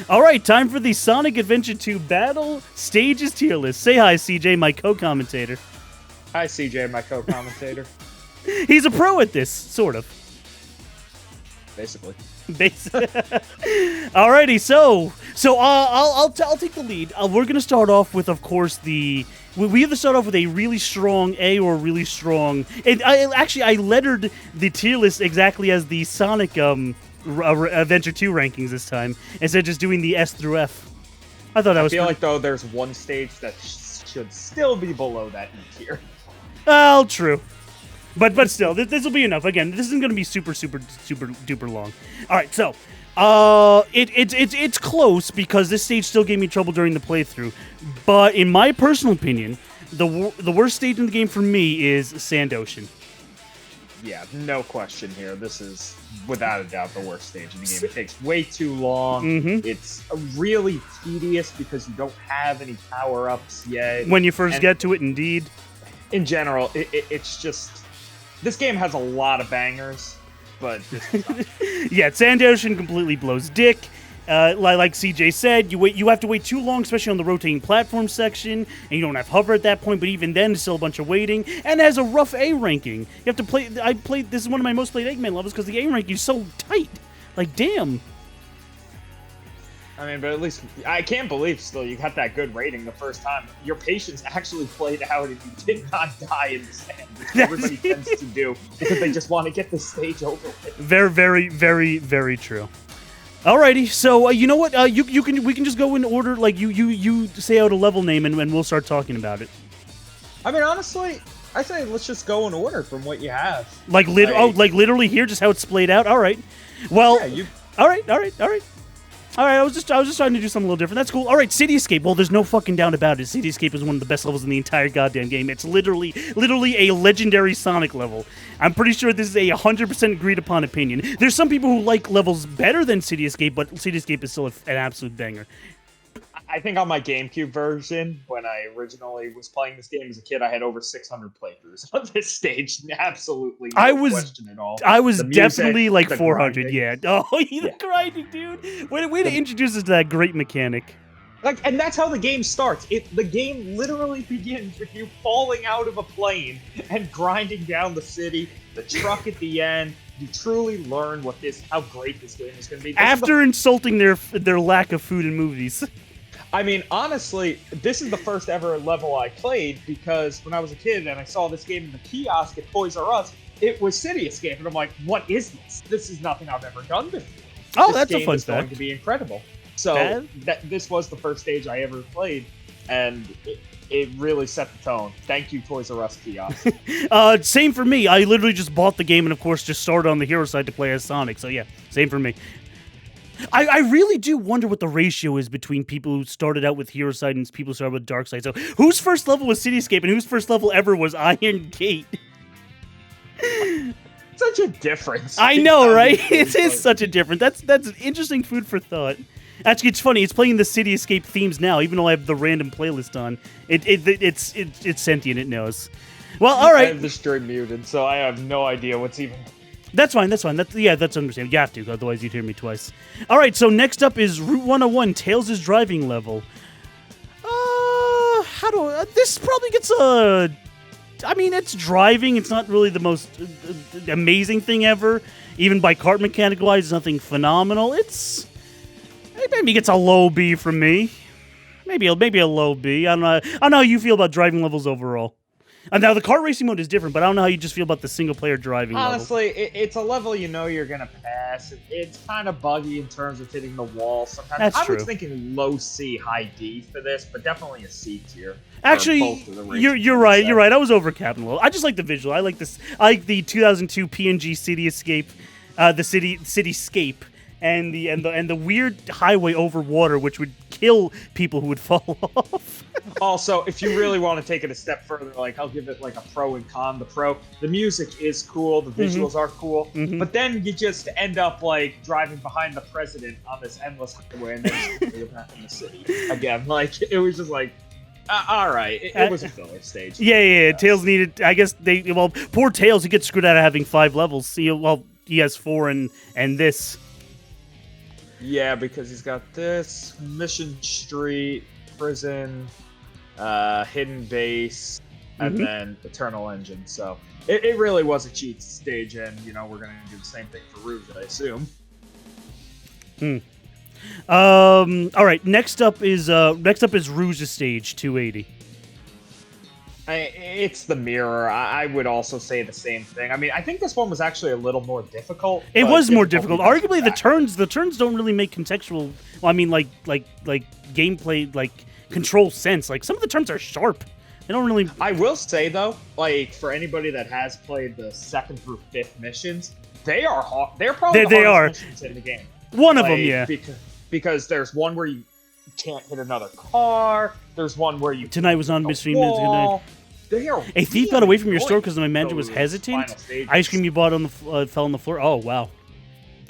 All right, time for the Sonic Adventure 2 Battle Stages tier list. Say hi, CJ, my co-commentator. Hi, CJ, my co-commentator. He's a pro at this, sort of. Basically. Alrighty, so I'll take the lead. We're gonna start off with, of course, we either start off with a really strong A or a really strong. And I lettered the tier list exactly as the Sonic Adventure 2 rankings this time, instead of just doing the S through F. I thought that was. I feel like though there's one stage that should still be below that E tier. Well, true. But still, this will be enough. Again, this isn't going to be super duper long. All right, so it's close because this stage still gave me trouble during the playthrough. But in my personal opinion, the worst stage in the game for me is Sand Ocean. Yeah, no question here. This is without a doubt the worst stage in the game. It takes way too long. Mm-hmm. It's really tedious because you don't have any power-ups yet. When you first get to it, indeed. In general, it's just... This game has a lot of bangers, but this is not. Yeah, Sand Ocean completely blows dick. Like CJ said, you have to wait too long, especially on the rotating platform section, and you don't have hover at that point. But even then, there's still a bunch of waiting, and it has a rough A ranking. You have to play. This is one of my most played Eggman levels because the A ranking is so tight. Like, damn. I mean, but at least I can't believe still you got that good rating the first time. Your patience actually played out and you did not die in the sand, which everybody tends to do because they just want to get the stage over with. Very true. Alrighty, so you know what? We can just go in order. Like you say out a level name and we'll start talking about it. I mean, honestly, I say let's just go in order from what you have. Like literally here, just how it's splayed out. All right. Well. Yeah, All right. I was just trying to do something a little different. That's cool. All right, City Escape. Well, there's no fucking doubt about it. City Escape is one of the best levels in the entire goddamn game. It's literally a legendary Sonic level. I'm pretty sure this is a 100% agreed upon opinion. There's some people who like levels better than City Escape, but City Escape is still an absolute banger. I think on my GameCube version, when I originally was playing this game as a kid, I had over 600 playthroughs on this stage. Absolutely no question at all. I was definitely like 400, yeah. Oh, the grinding, dude. Way to introduce us to that great mechanic. And that's how the game starts. The game literally begins with you falling out of a plane and grinding down the city, the truck at the end. You truly learn how great this game is going to be. After insulting their lack of food in movies. I mean, honestly, this is the first ever level I played because when I was a kid and I saw this game in the kiosk at Toys R Us, it was City Escape, and I'm like, what is this? This is nothing I've ever done before. Oh, that's a fun fact. This game is going to be incredible. So this was the first stage I ever played, and it really set the tone. Thank you, Toys R Us kiosk. Same for me. I literally just bought the game and, of course, just started on the hero side to play as Sonic. So, yeah, same for me. I really do wonder what the ratio is between people who started out with hero side and people who started with dark side. So, whose first level was Cityscape and whose first level ever was Iron Gate? Such a difference. I know, right? It is such a difference. That's an interesting food for thought. Actually, it's funny. It's playing the City Escape themes now, even though I have the random playlist on. It's sentient. It knows. Well, all right. I have the stream muted, so I have no idea what's even. That's fine. That's understandable. You have to, otherwise you'd hear me twice. All right. So next up is Route 101, Tails' driving level. This probably gets a. I mean, it's driving. It's not really the most amazing thing ever. Even by kart mechanic wise, it's nothing phenomenal. Maybe it gets a low B from me. Maybe a low B. I don't know how you feel about driving levels overall. Now, the kart racing mode is different, but I don't know how you just feel about the single-player driving Honestly, it's a level you know you're going to pass. It's kind of buggy in terms of hitting the wall sometimes. That's true. I was thinking low C, high D for this, but definitely a C tier. Actually, you're right. You're right. I was overcapping a little. I just like the visual. I like this. I like the 2002 PNG City Escape, the Cityscape, and the weird highway over water, which would kill people who would fall off. Also, if you really want to take it a step further, like I'll give it like a pro and con. The music is cool, the visuals are cool, but then you just end up like driving behind the president on this endless highway and then you're back in the city again. Like it was just like, all right, it was a filler stage. Yeah. Tails needed. I guess poor Tails, he gets screwed out of having 5 levels. He has 4 and this. Yeah, because he's got this Mission Street, Prison, Hidden Base, and then Eternal Engine. So it really was a cheat stage, and we're gonna do the same thing for Rouge, I assume. All right. Next up is Rouge's stage 280. It's the mirror. I would also say the same thing. I mean, I think this one was actually a little more difficult. It was more difficult. Arguably, the turns don't really make contextual. Well, I mean, like gameplay, like control sense. Like some of the turns are sharp. They don't really. I will say though, like for anybody that has played the 2nd through 5th missions, they are hard. They're probably the hardest missions in the game. One of them, yeah. Because there's one where you can't hit another car. There's one where you tonight was on Mystery Minutes. A thief got away from your store because my manager was hesitant. Ice cream you bought on the fell on the floor. Oh wow.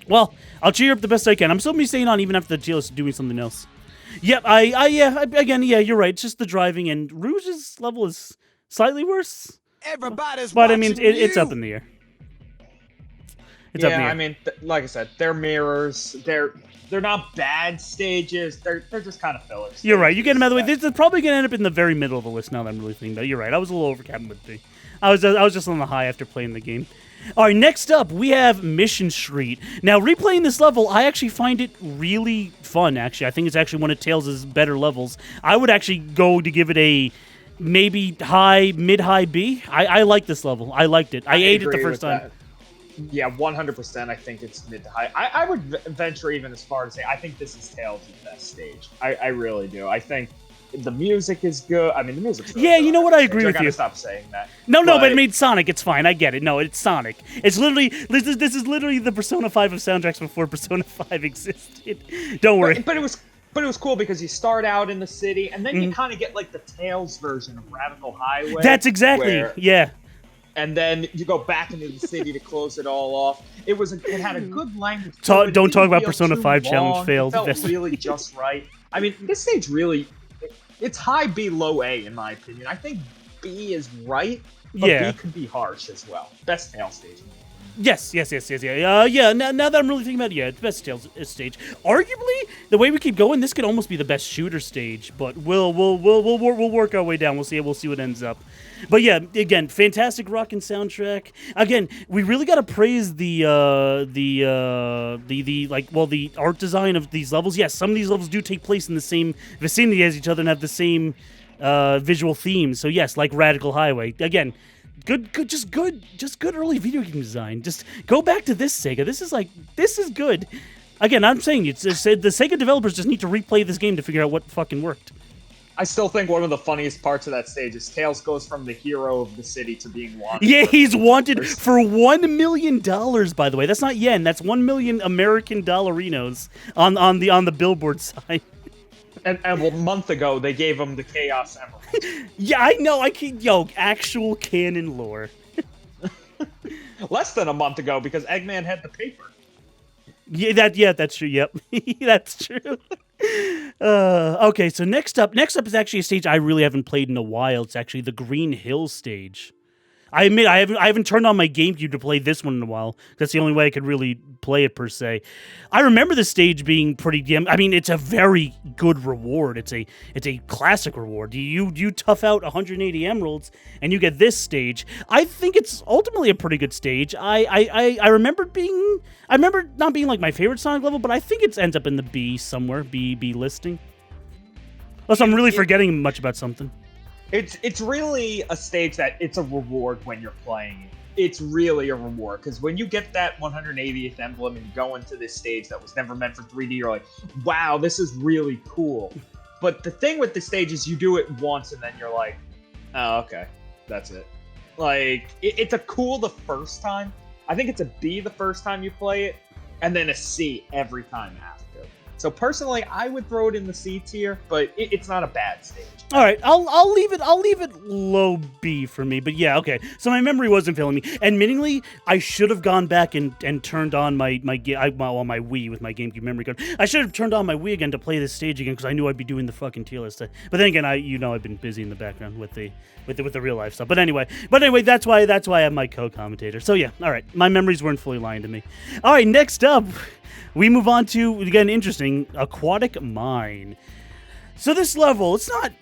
Well, I'll cheer up the best I can. I'm still be staying on even after the TL is doing something else. Yep, again, you're right. It's just the driving, and Rouge's level is slightly worse. But I mean, it's up in the air. It's up in the air. I mean, like I said, they're mirrors. They're not bad stages. They're just kind of filler stages. You're right. You get them out of the way. This is probably going to end up in the very middle of the list now that I'm really thinking about it. You're right. I was a little overcapping with the. I was just on the high after playing the game. All right, next up, we have Mission Street. Now, replaying this level, I actually find it really fun, actually. I think it's actually one of Tails' better levels. I would actually go to give it a maybe mid-high B. I like this level. I liked it. I ate it the first time. That. Yeah, 100%. I think it's mid to high. I would venture even as far to say I think this is Tails' best stage. I really do. I think the music is good. I mean, the music's really good. You know what? I agree with you. I gotta stop saying that. No, but I mean Sonic. It's fine. I get it. No, it's Sonic. It's literally this is literally the Persona 5 of soundtracks before Persona 5 existed. Don't worry. But it was cool because you start out in the city and then you kind of get like the Tails version of Radical Highway. That's exactly yeah. And then you go back into the city to close it all off. It had a good language. Don't talk about Persona 5 challenge failed. It felt really just right. I mean, this stage really, it's high B, low A in my opinion. I think B is right, but B could be harsh as well. Best Tails stage. Yes. Now that I'm really thinking about it, it's best Tails stage. Arguably, the way we keep going, this could almost be the best shooter stage. But we'll work our way down. We'll see what ends up. But yeah, again, fantastic rockin' soundtrack. Again, we really gotta praise the art design of these levels. Yes, some of these levels do take place in the same vicinity as each other and have the same visual themes. So yes, like Radical Highway. Again. Good early video game design. Just go back to this, Sega. This is good. Again, I'm saying the Sega developers just need to replay this game to figure out what fucking worked. I still think one of the funniest parts of that stage is Tails goes from the hero of the city to being wanted. Yeah, he's wanted for $1 million, by the way. That's not yen. That's 1 million American dollarinos on the billboard sign. And a month ago, they gave him the Chaos Emerald. Yeah, I know. Actual canon lore. Less than a month ago, because Eggman had the paper. Yeah, that's true. Yep, that's true. Okay, so next up is actually a stage I really haven't played in a while. It's actually the Green Hill stage. I admit I haven't turned on my GameCube to play this one in a while. That's the only way I could really play it per se. I remember the stage being pretty damn. I mean, it's a very good reward. It's a classic reward. You tough out 180 emeralds and you get this stage. I think it's ultimately a pretty good stage. I remember not being like my favorite Sonic level, but I think it ends up in the B somewhere. B listing. Unless I'm really forgetting much about something. It's really a stage that it's a reward when you're playing it. It's really a reward, because when you get that 180th emblem and you go into this stage that was never meant for 3D, you're like, wow, this is really cool. But the thing with the stage is you do it once and then you're like, oh, okay, that's it. Like, it's a cool the first time. I think it's a B the first time you play it, and then a C every time after. So personally, I would throw it in the C tier, but it's not a bad stage. All right, I'll leave it low B for me. But yeah, okay. So my memory wasn't failing me. Admittingly, I should have gone back and turned on my Wii with my GameCube memory card. I should have turned on my Wii again to play this stage again because I knew I'd be doing the fucking tier list. But then again, I've been busy in the background with the real life stuff. But anyway, that's why I have my co-commentator. So yeah, all right, my memories weren't fully lying to me. All right, next up, we move on to, again, interesting, Aquatic Mine. So this level, it's not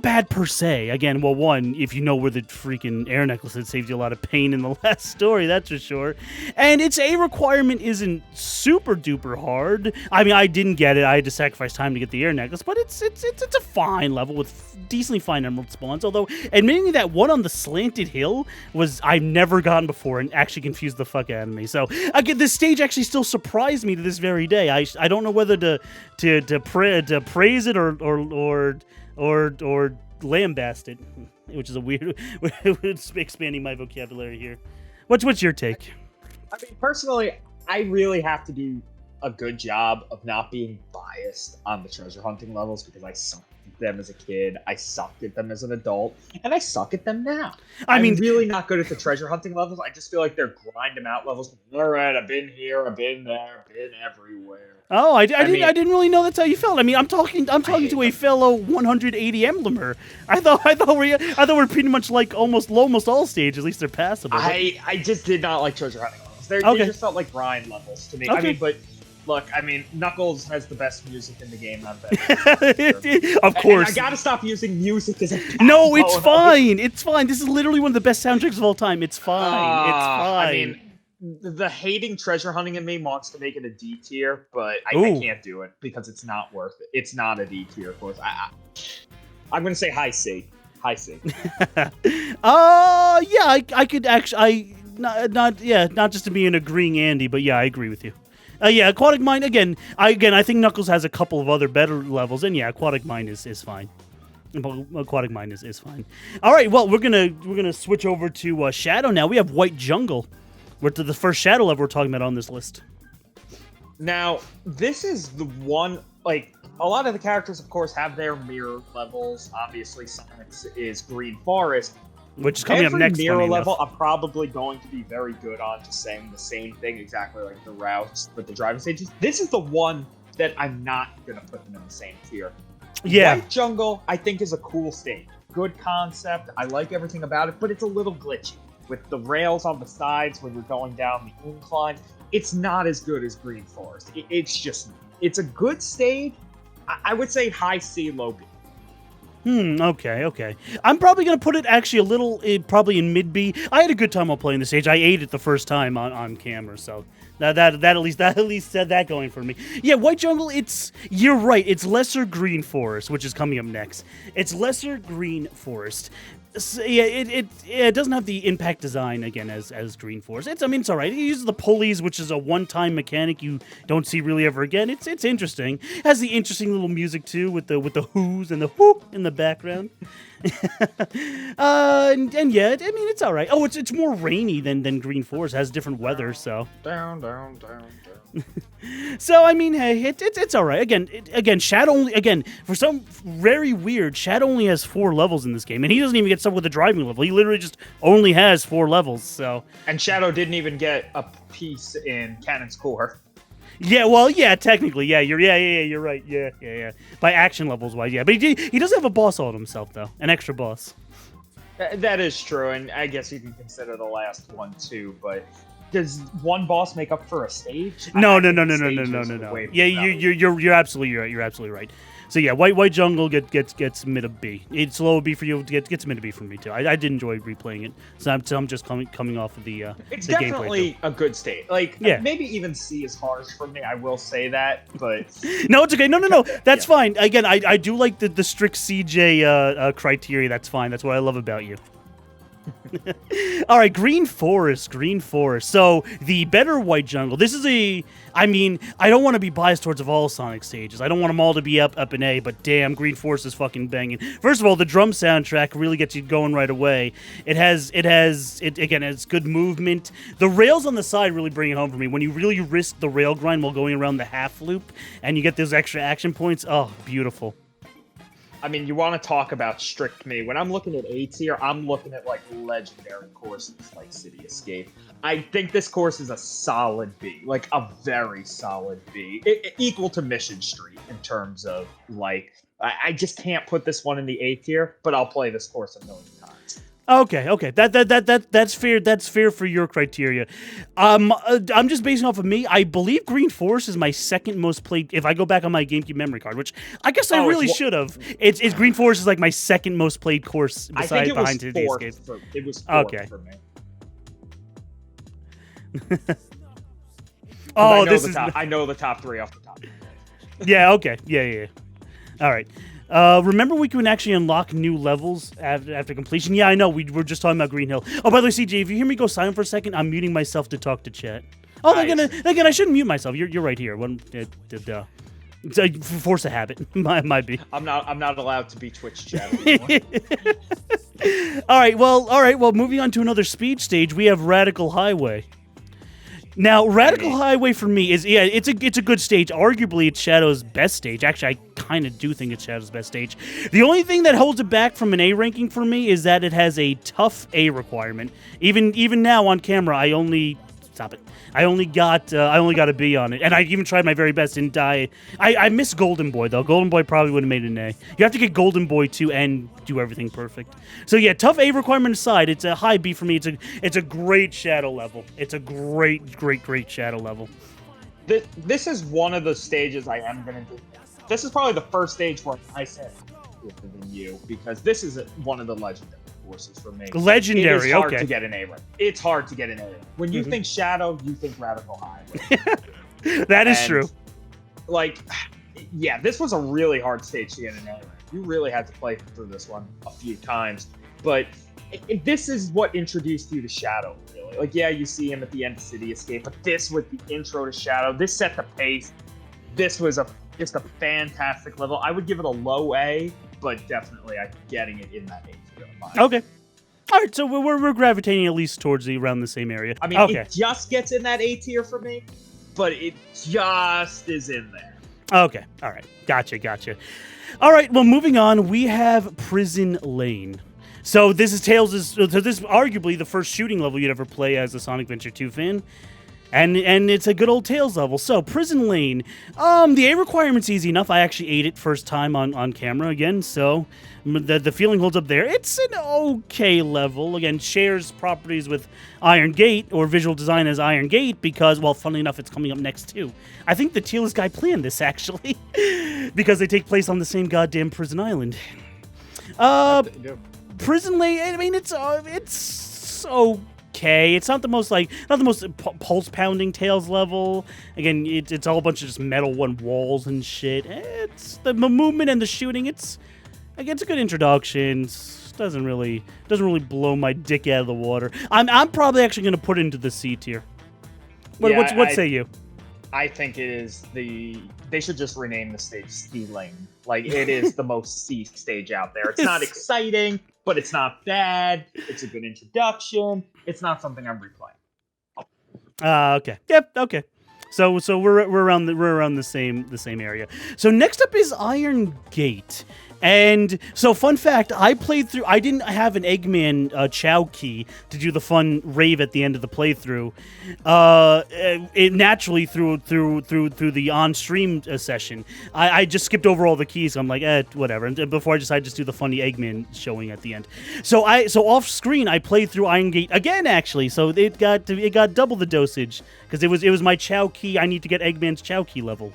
bad per se. Again, well, one, if you know where the freaking air necklace is, it saves you a lot of pain in the last story, that's for sure. And its A requirement isn't super duper hard. I mean, I didn't get it. I had to sacrifice time to get the air necklace, but it's a fine level with decently fine emerald spawns. Although, admitting that one on the slanted hill I've never gotten before and actually confused the fuck out of me. So again, this stage actually still surprised me to this very day. I don't know whether to praise it or lambast it, which is a weird. It's expanding my vocabulary here. What's your take? I mean, personally, I really have to do a good job of not being biased on the treasure hunting levels because I sucked at them as a kid, I sucked at them as an adult, and I suck at them now. I'm really not good at the treasure hunting levels. I just feel like they're grind them out levels. All right, I've been here, I've been there, I've been everywhere. Oh, I didn't really know that's how you felt. I mean, I'm talking to a fellow 180 emblemer. I thought we're pretty much like almost all stages. At least they're passable. I just did not like treasure hunting levels. They just felt like grind levels to me. Okay. I mean, but look, I mean, Knuckles has the best music in the game. Of course. And I gotta stop using music as a No, it's fine. It's fine. This is literally one of the best soundtracks of all time. It's fine. It's fine. I mean, the hating treasure hunting in me wants to make it a D tier, but I can't do it because it's not worth it. It's not a D tier, of course. I'm gonna say high C. High C. Yeah, I could actually. Not just to be an agreeing Andy, but yeah, I agree with you. Yeah, Aquatic Mine again. I think Knuckles has a couple of other better levels, and yeah, Aquatic Mine is fine. Aquatic Mine is fine. All right, well, we're gonna switch over to Shadow now. We have White Jungle. We're to the first Shadow level we're talking about on this list. Now, this is the one, like, a lot of the characters, of course, have their mirror levels. Obviously, Sonic's is Green Forest. Which is coming up next. Mirror level, I'm probably going to be very good on just saying the same thing, exactly like the routes with the driving stages. This is the one that I'm not going to put them in the same tier. Yeah. White Jungle, I think, is a cool stage. Good concept. I like everything about it, but it's a little glitchy. With the rails on the sides when you're going down the incline, it's not as good as Green Forest. It's a good stage. I would say high C, low B. Okay. I'm probably going to put it actually a little, probably in mid B. I had a good time while playing the stage. I ate it the first time on camera, so that at least said that going for me. Yeah, White Jungle, you're right. It's lesser Green Forest, which is coming up next. It's lesser Green Forest. So, yeah, it doesn't have the impact design again as Green Forest. It's all right. It uses the pulleys, which is a one-time mechanic you don't see really ever again. It's interesting. It has the interesting little music too with the whoos and the whoop in the background. and yeah, I mean it's all right. Oh, it's more rainy than Green Forest. It has different weather, so down. So I mean, hey, it's all right. Again, Shadow only. Again, for some very weird, Shadow only has 4 levels in this game, and he doesn't even get stuff with the driving level. He literally just only has 4 levels. So. And Shadow didn't even get a piece in Cannon's Core. Yeah, well, yeah, technically, yeah, you're right, yeah. By action levels wise, yeah, but he does have a boss all to himself though, an extra boss. That is true, and I guess you can consider the last one too. But does one boss make up for a stage? No. Yeah, you're absolutely right. You're absolutely right. So yeah, White Jungle gets mid of B. It's low B for you. Gets mid of B for me too. I did enjoy replaying it. So I'm just coming off of the. It's the definitely a good state. Like maybe even C is harsh for me. I will say that, but no, it's okay. No. That's fine. Again, I do like the strict CJ criteria. That's fine. That's what I love about you. All right, Green Forest. So the better White Jungle. This is I don't want to be biased towards of all Sonic stages. I don't want them all to be up in A, but damn, Green Forest is fucking banging. First of all, the drum soundtrack really gets you going right away. It has good movement. The rails on the side really bring it home for me. When you really risk the rail grind while going around the half loop, and you get those extra action points. Oh, beautiful. I mean, you want to talk about strict me. When I'm looking at A tier, I'm looking at like legendary courses like City Escape. I think this course is a solid B, like a very solid B, equal to Mission Street in terms of like, I just can't put this one in the A tier, but I'll play this course a million times. Okay. That's fair. That's fair for your criteria. I'm just basing off of me. I believe Green Forest is my second most played. If I go back on my GameCube memory card, which I guess I really should have. It's Green Forest is like my second most played course behind City Escape. It was fourth for me. Oh, I know the top three off the top. Yeah. Okay. Yeah. All right. Remember we can actually unlock new levels after completion? Yeah, I know. We were just talking about Green Hill. Oh, by the way, CJ, if you hear me go silent for a second, I'm muting myself to talk to chat. Oh, nice. Again, I shouldn't mute myself. You're right here. It's a force of habit. Might be. I'm not allowed to be Twitch chat anymore. All right. Well, moving on to another speed stage, we have Radical Highway. Now, Radical Highway for me it's a good stage. Arguably, it's Shadow's best stage. Actually, I kind of do think it's Shadow's best stage. The only thing that holds it back from an A ranking for me is that it has a tough A requirement. Even now on camera, I only got a B on it, and I even tried my very best. Didn't die. I miss Golden Boy though. Golden Boy probably would have made an A. You have to get Golden Boy too and do everything perfect. So yeah, tough A requirement aside, it's a high B for me. It's a great Shadow level. It's a great Shadow level. This is one of the stages I am gonna do. This is probably the first stage where I said than you because this is one of the legendary courses for me. Legendary, it is hard to get an A rank. It's hard to get an A rank. When you think Shadow, you think Radical Highway. That is true. Like, yeah, this was a really hard stage to get an A rank. You really had to play through this one a few times, but this is what introduced you to Shadow, really. Like, yeah, you see him at the end of City Escape, but this was the intro to Shadow. This set the pace. This was just a fantastic level. I would give it a low A, but definitely I'm getting it in that A tier. Okay. All right, so we're gravitating at least towards around the same area. I mean, It just gets in that A tier for me, but it just is in there. Okay. All right. Gotcha. All right. Well, moving on, we have Prison Lane. So this is this is arguably the first shooting level you'd ever play as a Sonic Adventure 2 fan. And it's a good old Tails level. So, Prison Lane. The A requirement's easy enough. I actually ate it first time on camera again, so the feeling holds up there. It's an okay level. Again, shares properties with Iron Gate, or visual design as Iron Gate, because, well, funnily enough, it's coming up next, too. I think the Tealist guy planned this, actually, because they take place on the same goddamn prison island. Prison Lane, I mean, it's okay. It's not the most pulse pounding Tails level. Again, it's all a bunch of just metal walls and shit. It's the movement and the shooting. It's a good introduction. It doesn't really blow my dick out of the water. I'm probably actually going to put it into the C tier. What say you? I think it is they should just rename the stage C Lane. Like, it is the most C stage out there. It's not exciting, but it's not bad. It's a good introduction. It's not something I'm replaying. Okay. Yep. Okay. So we're around the same area. So next up is Iron Gate. And so, fun fact, I didn't have an Eggman Chow key to do the fun rave at the end of the playthrough. It naturally through the on-stream session, I just skipped over all the keys. I'm like, whatever. And before I decided to just do the funny Eggman showing at the end. So off screen, I played through Iron Gate again, actually. So it got double the dosage because it was my Chow key. I need to get Eggman's Chow key level.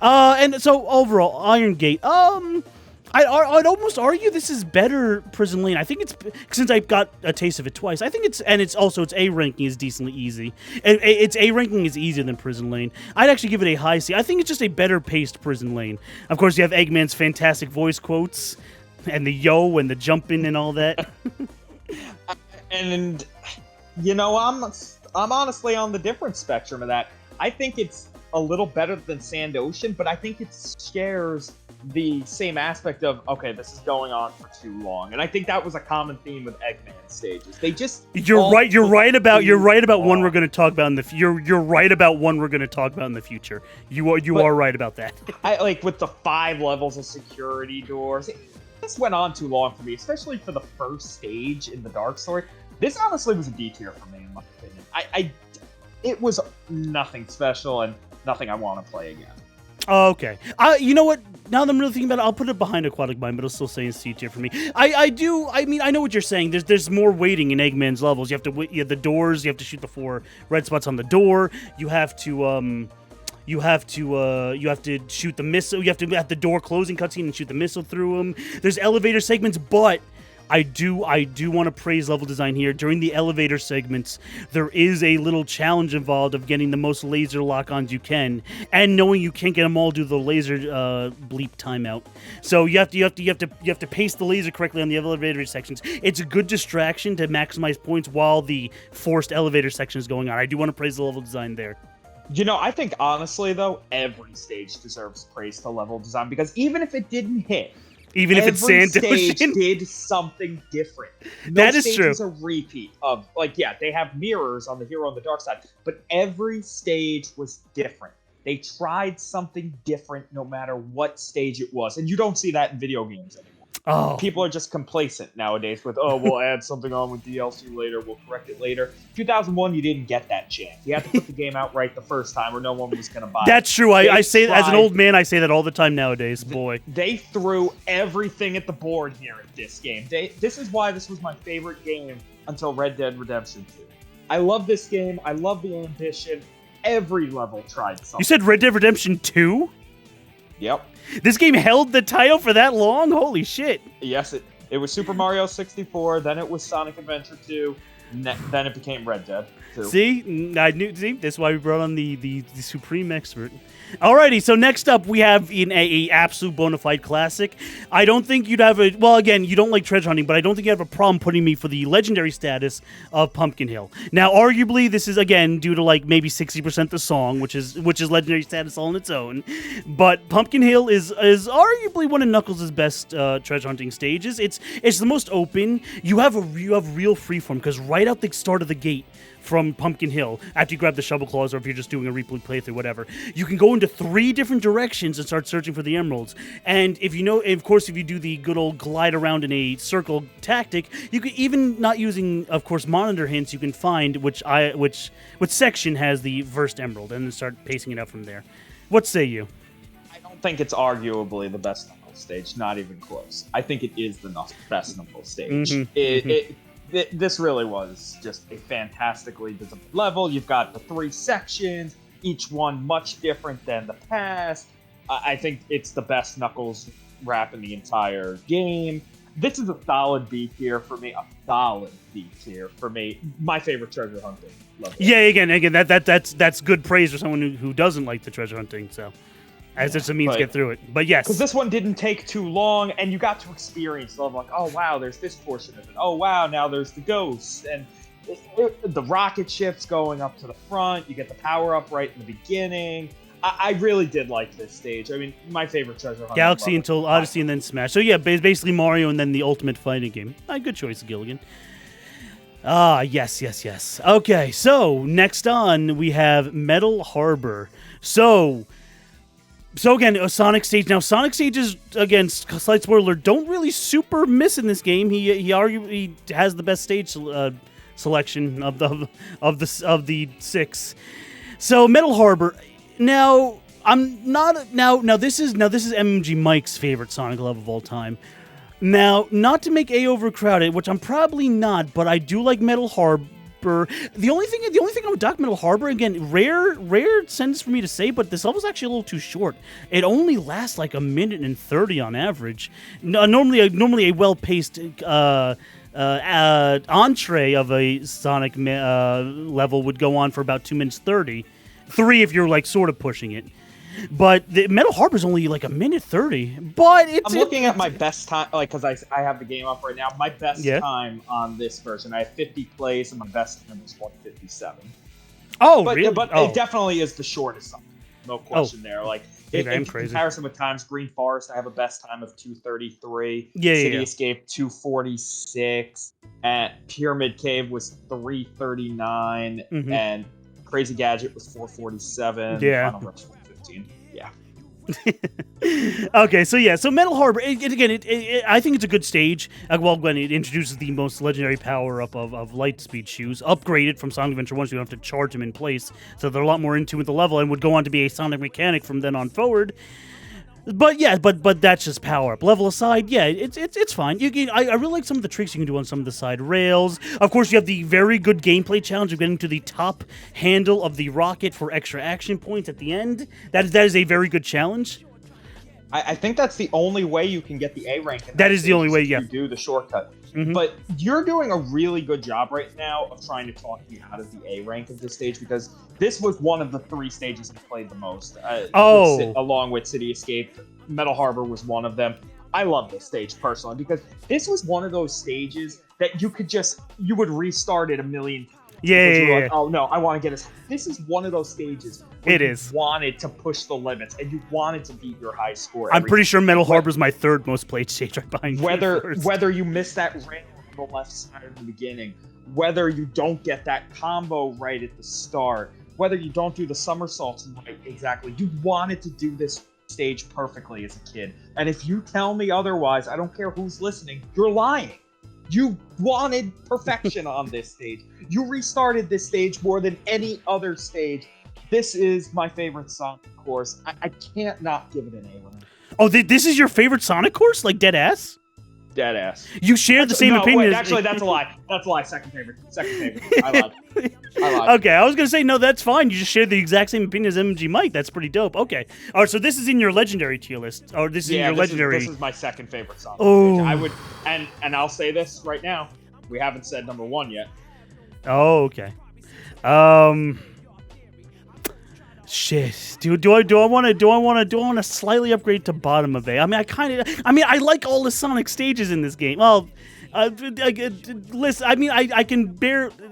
And so overall, Iron Gate. I'd almost argue this is better Prison Lane. I think it's since I got a taste of it twice. I think its A ranking is decently easy. Its A ranking is easier than Prison Lane. I'd actually give it a high C. I think it's just a better paced Prison Lane. Of course, you have Eggman's fantastic voice quotes and the yo and the jumping and all that. And I'm honestly on the different spectrum of that. I think it's a little better than Sand Ocean, but I think it shares the same aspect of, okay, this is going on for too long. And I think that was a common theme with Eggman stages. They just You're right about one we're going to talk about in the you're right about one we're going to talk about in the future. You are right about that. I like with the 5 levels of security doors. This went on too long for me, especially for the first stage in the Dark Story. This honestly was a D tier for me, in my opinion. It was nothing special and nothing I want to play again. Okay. You know what? Now that I'm really thinking about it, I'll put it behind Aquatic Mind, but it'll still say in C tier for me. I know what you're saying. There's more waiting in Eggman's levels. You have to the doors. You have to shoot the 4 red spots on the door. You have to shoot the missile. You have to have the door closing cutscene and shoot the missile through them. There's elevator segments, but I do want to praise level design here. During the elevator segments, there is a little challenge involved of getting the most laser lock-ons you can, and knowing you can't get them all due to the laser bleep timeout. So you have to pace the laser correctly on the elevator sections. It's a good distraction to maximize points while the forced elevator section is going on. I do want to praise the level design there. I think honestly though, every stage deserves praise to level design, because even if it didn't hit. Even if it's Sand Ocean? Every stage did something different. That is true. No stage is a repeat of, they have mirrors on the hero on the dark side, but every stage was different. They tried something different no matter what stage it was, and you don't see that in video games anymore. Oh. People are just complacent nowadays with, we'll add something on with DLC later, we'll correct it later. 2001, you didn't get that chance. You had to put the game out right the first time or no one was going to buy it. That's true. I say, as an old man, I say that all the time nowadays, boy. They threw everything at the board here at this game. This is why this was my favorite game until Red Dead Redemption 2. I love this game. I love the ambition. Every level tried something. You said Red Dead Redemption 2? Yep. This game held the title for that long? Holy shit. Yes, it was Super Mario 64, then it was Sonic Adventure 2, then it became Red Dead 2. See, that's why we brought on the supreme expert. Alrighty, so next up we have a absolute bona fide classic. I don't think you'd have again, you don't like treasure hunting, but I don't think you have a problem putting me for the legendary status of Pumpkin Hill. Now, arguably, this is, again, due to maybe 60% the song, which is legendary status all on its own. But Pumpkin Hill is arguably one of Knuckles' best treasure hunting stages. It's the most open. You have real freeform, because right out the start of the gate, from Pumpkin Hill, after you grab the shovel claws, or if you're just doing a replay playthrough, whatever, you can go into 3 different directions and start searching for the emeralds. And if you do the good old glide around in a circle tactic, you can, even not using, of course, monitor hints, you can find which section has the first emerald, and then start pacing it out from there. What say you? I don't think it's arguably the best Knuckles stage, not even close. I think it is the best Knuckles stage. This really was just a fantastically designed level. You've got the 3 sections, each one much different than the past. I think it's the best Knuckles rap in the entire game. This is a solid B tier for me. My favorite treasure hunting level. Yeah, again, that's good praise for someone who doesn't like the treasure hunting. So, as it's a means to get through it. But yes. Because this one didn't take too long, and you got to experience it. Like, oh, wow, there's this portion of it. Oh, wow, now there's the ghosts. And the rocket ships going up to the front. You get the power-up right in the beginning. I really did like this stage. I mean, my favorite treasure hunting. Galaxy until Odyssey and then Smash. So, yeah, basically Mario and then the ultimate fighting game. Good choice, Gilligan. Yes. Okay, so next on, we have Metal Harbor. So again, a Sonic stage. Now, Sonic stages, again, slight spoiler, don't really super miss in this game. He arguably has the best stage selection of the 6. So Metal Harbor. Now, I'm not now. This is MMG Mike's favorite Sonic level of all time. Now, not to make A overcrowded, which I'm probably not, but I do like Metal Harbor. The only thing I would dock Metal Harbor, again, rare sentence for me to say, but this level's actually a little too short. It only lasts like 1:30 on average. Normally a well-paced entree of a Sonic level would go on for about 2:30. 3 if you're sort of pushing it. But the Metal Harbor's only like a minute 30. But I'm looking at my best time, like, because I have the game up right now. My best time on this version, I have 50 plays, and my best time was 157. Oh, really? But it definitely is the shortest song. No question there. Like, in comparison with times, Green Forest, I have a best time of 2:33. City Escape 2:46, and Pyramid Cave was 3:39, and Crazy Gadget was 4:47. Yeah. Final Rush 4:15. Yeah. Okay, so Metal Harbor, I think it's a good stage. Well, when it introduces the most legendary power-up of Lightspeed Shoes, upgraded from Sonic Adventure 1, so you don't have to charge them in place, so they're a lot more in tune with the level, and would go on to be a Sonic mechanic from then on forward. But yeah, but that's just power up. Level aside, yeah, it's fine. I really like some of the tricks you can do on some of the side rails. Of course, you have the very good gameplay challenge of getting to the top handle of the rocket for extra action points at the end. That is a very good challenge. I think that's the only way you can get the A rank. That is the only way, yeah. You do the shortcut. But you're doing a really good job right now of trying to talk me out of the A rank of this stage, because this was one of the 3 stages I played the most. Along with City Escape, Metal Harbor was one of them. I love this stage personally, because this was one of those stages that you would restart it a million times. Yeah. Like, oh no, I want to get us. This is one of those stages where you wanted to push the limits and you wanted to beat your high score. I'm pretty sure Metal Harbor is my 3rd most played stage right behind whether you miss that rail on the left side in the beginning, whether you don't get that combo right at the start, whether you don't do the somersaults right exactly, you wanted to do this stage perfectly as a kid. And if you tell me otherwise, I don't care who's listening, you're lying. You wanted perfection on this stage. You restarted this stage more than any other stage. This is my favorite Sonic course. I can't not give it an A rank. Oh, this is your favorite Sonic course? Like dead ass? Dead ass. You share the same opinion. Actually, that's a lie. That's a lie. Second favorite. I lied. Okay, I was going to say, no, that's fine. You just share the exact same opinion as MG Mike. That's pretty dope. Okay. All right, so this is in your legendary tier list. Or this is in your legendary. This is my second favorite song. Oh. I would, and I'll say this right now. We haven't said number 1 yet. Oh, okay. Shit. Do I want to slightly upgrade to bottom of A? I mean, I like all the Sonic stages in this game. Well, listen, I mean, I can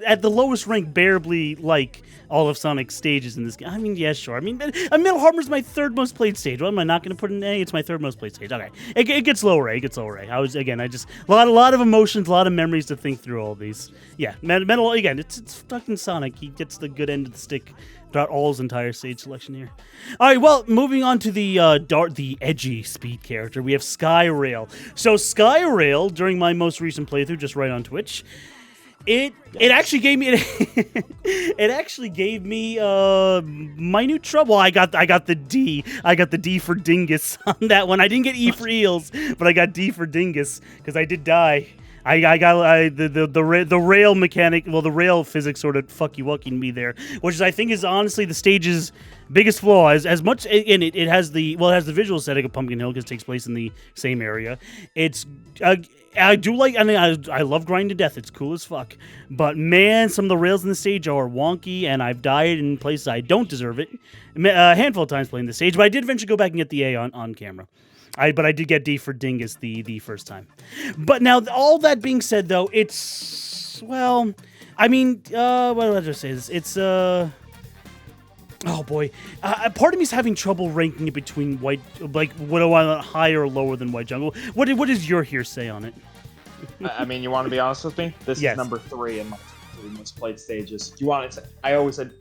at the lowest rank barely like all of Sonic's stages in this game. I mean, yeah, sure. I mean, Metal Harbor's my 3rd most played stage. Well, am I not going to put an A? It's my 3rd most played stage. Okay, it gets lower A. It gets lower A. I just a lot of emotions, a lot of memories to think through all these. Yeah, Metal again. It's fucking Sonic. He gets the good end of the stick throughout all his entire stage selection here. All right, well, moving on to the edgy speed character, we have Skyrail. So Skyrail, during my most recent playthrough, just right on Twitch, it actually gave me minute trouble. I got the D. I got the D for Dingus on that one. I didn't get E for Eels, but I got D for Dingus because I did die. I got the rail mechanic. Well, the rail physics sort of fucky-wucking me there, which I think is honestly the stage's biggest flaw. As much and it has the visual aesthetic of Pumpkin Hill because it takes place in the same area. It's I do like. I mean, I love Grind to Death. It's cool as fuck. But man, some of the rails in the stage are wonky, and I've died in places I don't deserve it. A handful of times playing the stage, but I did eventually go back and get the A on camera. But I did get D for Dingus the first time. But now, all that being said, though, it's, well, I mean, what do I just say? It's oh boy. Part of me is having trouble ranking it between what do I want higher or lower than White Jungle? What is your hearsay on it? I mean, you want to be honest with me? This is number 3 in my 3 most played stages. Do you want it to, I said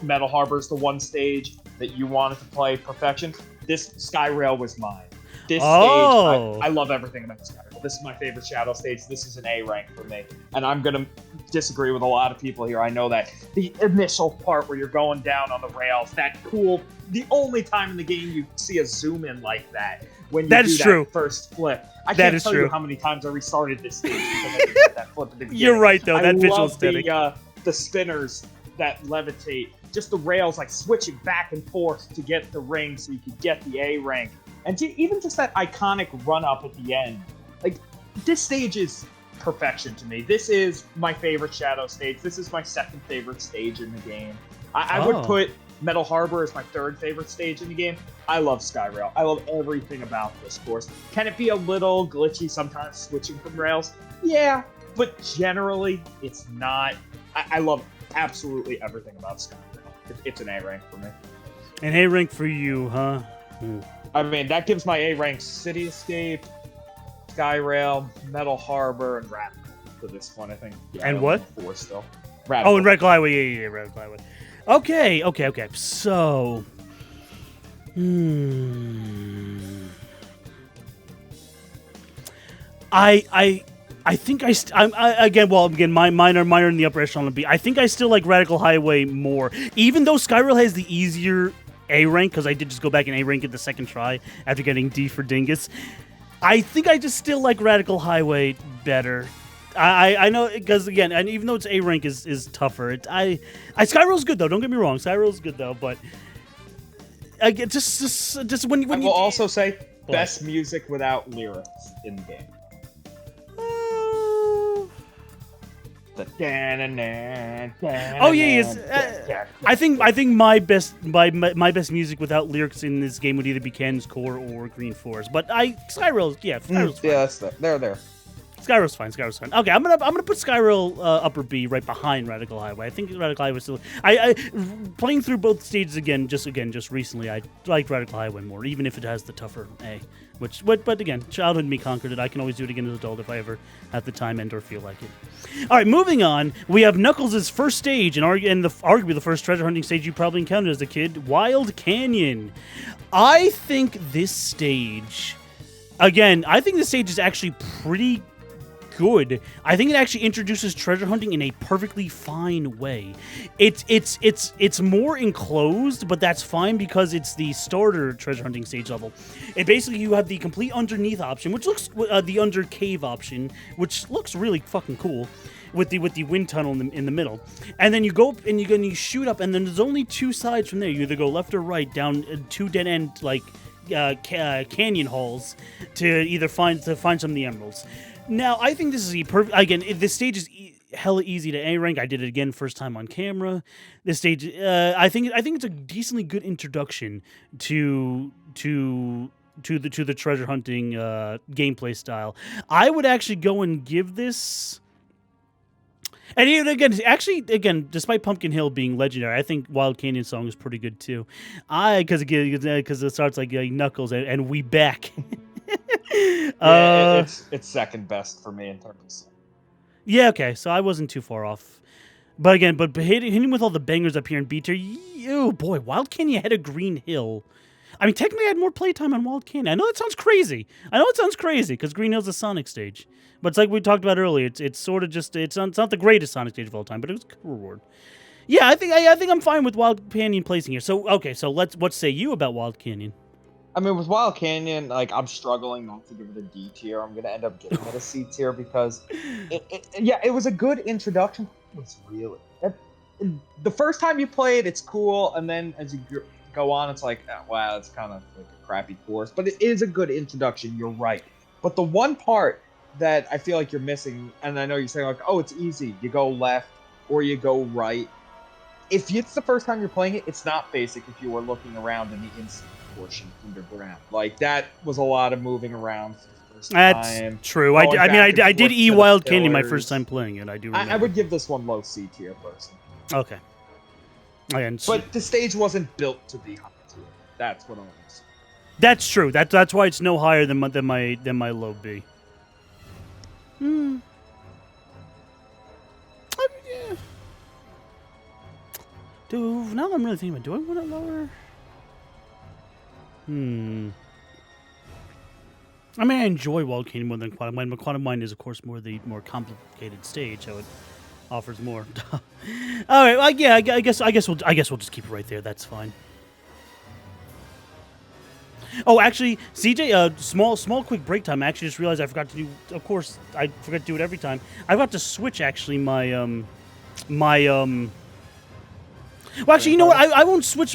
Metal Harbor's the one stage that you wanted to play perfection. This Skyrail was mine. This stage, I love everything about Skyrail. This is my favorite Shadow stage. This is an A rank for me. And I'm going to disagree with a lot of people here. I know that the initial part where you're going down on the rails, that cool, the only time in the game you see a zoom in like that, when you do that first flip. I can't tell you how many times I restarted this stage because I didn't get that flip at the beginning. You're right, though. That visual aesthetic. The spinners that levitate, just the rails like switching back and forth to get the ring so you could get the A rank. And even just that iconic run-up at the end. Like, this stage is perfection to me. This is my favorite Shadow stage. This is my second favorite stage in the game. I would put Metal Harbor is my third favorite stage in the game. I love Skyrail. I love everything about this course. Can it be a little glitchy sometimes switching from rails? Yeah, but generally it's not. I love absolutely everything about Skyrail. It's an A rank for me. An A rank for you, huh? I mean, that gives my A rank City Escape, Skyrail, Metal Harbor, and Radical for this one, I think. Yeah, and what? 4 still. Radical. Oh, and Radical Highway. Yeah, Radical Highway. Okay. So, I think mine are in the upper echelon of B. I think I still like Radical Highway more, even though Skyrail has the easier A rank, because I did just go back and A rank it the second try after getting D for Dingus. I think I just still like Radical Highway better. I know, because again, and even though its A rank is tougher, Skyrail's good though. Don't get me wrong, Skyrail's good though, but again, just when I will also say best music without lyrics in the game. Oh yeah, I think my best music without lyrics in this game would either be Cannon's Core or Green Forest. But Skyrail's fine. They're there. Skyrail's fine. Okay, I'm gonna put Skyrail upper B right behind Radical Highway. I think Radical Highway still. I playing through both stages again just recently. I liked Radical Highway more, even if it has the tougher A. But again, childhood me conquered it. I can always do it again as an adult if I ever have the time and or feel like it. All right, moving on. We have Knuckles' first stage and arguably the first treasure hunting stage you probably encountered as a kid, Wild Canyon. I think this stage is actually pretty good. I think it actually introduces treasure hunting in a perfectly fine way. It's more enclosed, but that's fine because it's the starter treasure hunting stage level. And basically you have the complete underneath option, which looks the under cave option, which looks really fucking cool, with the wind tunnel in the middle. And then you go up and you shoot up, and then there's only 2 sides from there. You either go left or right down 2 dead end canyon halls to find some of the emeralds. Now, I think this is this stage is hella easy to A rank. I did it again first time on camera. This stage, I think it's a decently good introduction to the treasure hunting gameplay style. I would actually go and give this. And even again, despite Pumpkin Hill being legendary, I think Wild Canyon song is pretty good too. Because it starts like Knuckles and we back. It's second best for me in terms of. Yeah, okay, so I wasn't too far off. But again, hitting with all the bangers up here in B tier, oh boy, Wild Canyon had a Green Hill. I mean, technically I had more playtime on Wild Canyon. I know that sounds crazy. Because Green Hill's a Sonic stage. But it's like we talked about earlier, it's sort of just, it's not the greatest Sonic stage of all time, but it was a good reward. Yeah, I think I'm fine with Wild Canyon placing here. So, okay, so what say you about Wild Canyon? I mean, with Wild Canyon, I'm struggling not to give it a D tier. I'm gonna end up giving it a C tier because it was a good introduction. It was really the first time you play it, it's cool, and then as you go on, it's like, oh, wow, it's kind of like a crappy course, but it is a good introduction. You're right, but the one part that I feel like you're missing, and I know you're saying like, oh, it's easy. You go left or you go right. If it's the first time you're playing it, it's not basic. If you were looking around in the instant portion underground, like that was a lot of moving around for the first time. That's true. I did E Wild Canyon my first time playing it. I do remember. I would give this one low C tier personally. Okay. But the stage wasn't built to be high tier. That's what I want to say. That's true. That's why it's no higher than my low B. Yeah. Now that I'm really thinking about, do I want it lower? I mean, I enjoy Wild Canyon more than Quantum Mine, but Quantum Mine is, of course, the more complicated stage, so it offers more. All right, I guess we'll just keep it right there. That's fine. Oh, actually, CJ, small quick break time. I actually just realized I forgot to do. Of course, I forget to do it every time. I forgot to switch actually my. Well, actually, you know what? I won't switch.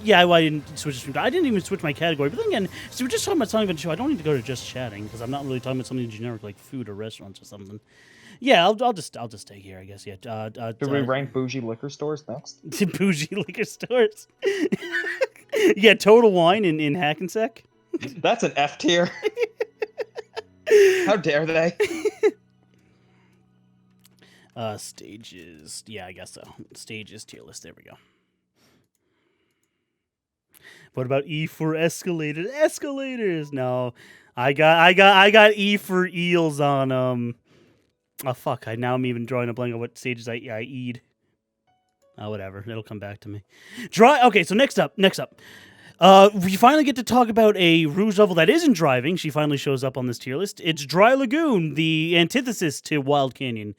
Yeah, I didn't switch. I didn't even switch my category. But then again, so we're just talking about something about the show. I don't need to go to just chatting because I'm not really talking about something generic like food or restaurants or something. Yeah, I'll just stay here, I guess. Yeah. Do we rank bougie liquor stores next? Bougie liquor stores. Yeah, Total Wine in Hackensack. That's an F tier. How dare they? Stages. Yeah, I guess so. Stages tier list. There we go. What about E for escalators? Escalators. No, I got E for eels on Oh fuck! Now I'm even drawing a blank on what stages I eat. Oh, whatever. It'll come back to me. Okay, so next up. We finally get to talk about a Rouge level that isn't driving. She finally shows up on this tier list. It's Dry Lagoon, the antithesis to Wild Canyon.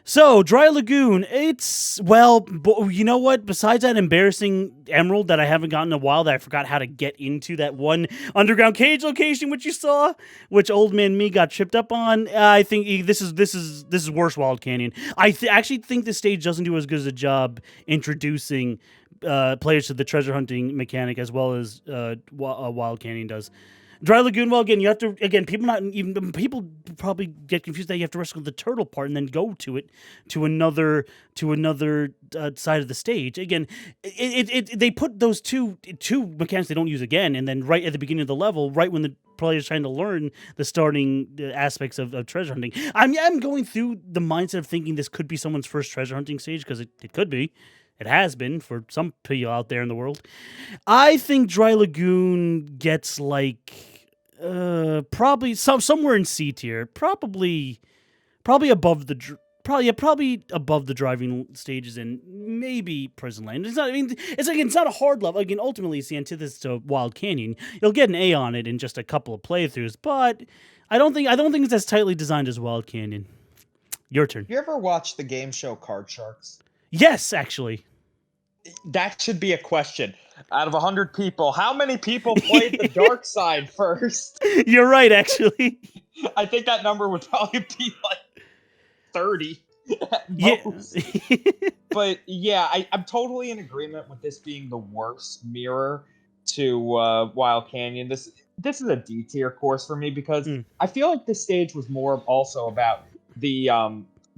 So, Dry Lagoon, it's, well, you know what? Besides that embarrassing emerald that I haven't gotten in a while, that I forgot how to get into that one underground cage location which you saw, which old man me got tripped up on, I think this is worse Wild Canyon. I actually think this stage doesn't do as good as a job introducing players to the treasure hunting mechanic as well as Wild Canyon does. Dry Lagoon, well, again, you have to, people probably get confused that you have to rescue the turtle part and then go to it, to another side of the stage. Again, they put those two mechanics they don't use again, and then right at the beginning of the level, right when the player's trying to learn the starting aspects of treasure hunting. I'm going through the mindset of thinking this could be someone's first treasure hunting stage, because it could be. It has been for some people out there in the world. I think Dry Lagoon gets probably somewhere in C tier, probably above the driving stages and maybe Prison Land. It's not. I mean, it's not a hard level. Again, ultimately, it's the antithesis to Wild Canyon. You'll get an A on it in just a couple of playthroughs, but I don't think it's as tightly designed as Wild Canyon. Your turn. You ever watch the game show Card Sharks? Yes, actually. That should be a question. Out of 100 people, how many people played the dark side first? You're right, actually. I think that number would probably be like 30 at most. But yeah, I'm totally in agreement with this being the worst mirror to Wild Canyon. This is a D tier course for me, because I feel like this stage was more also about the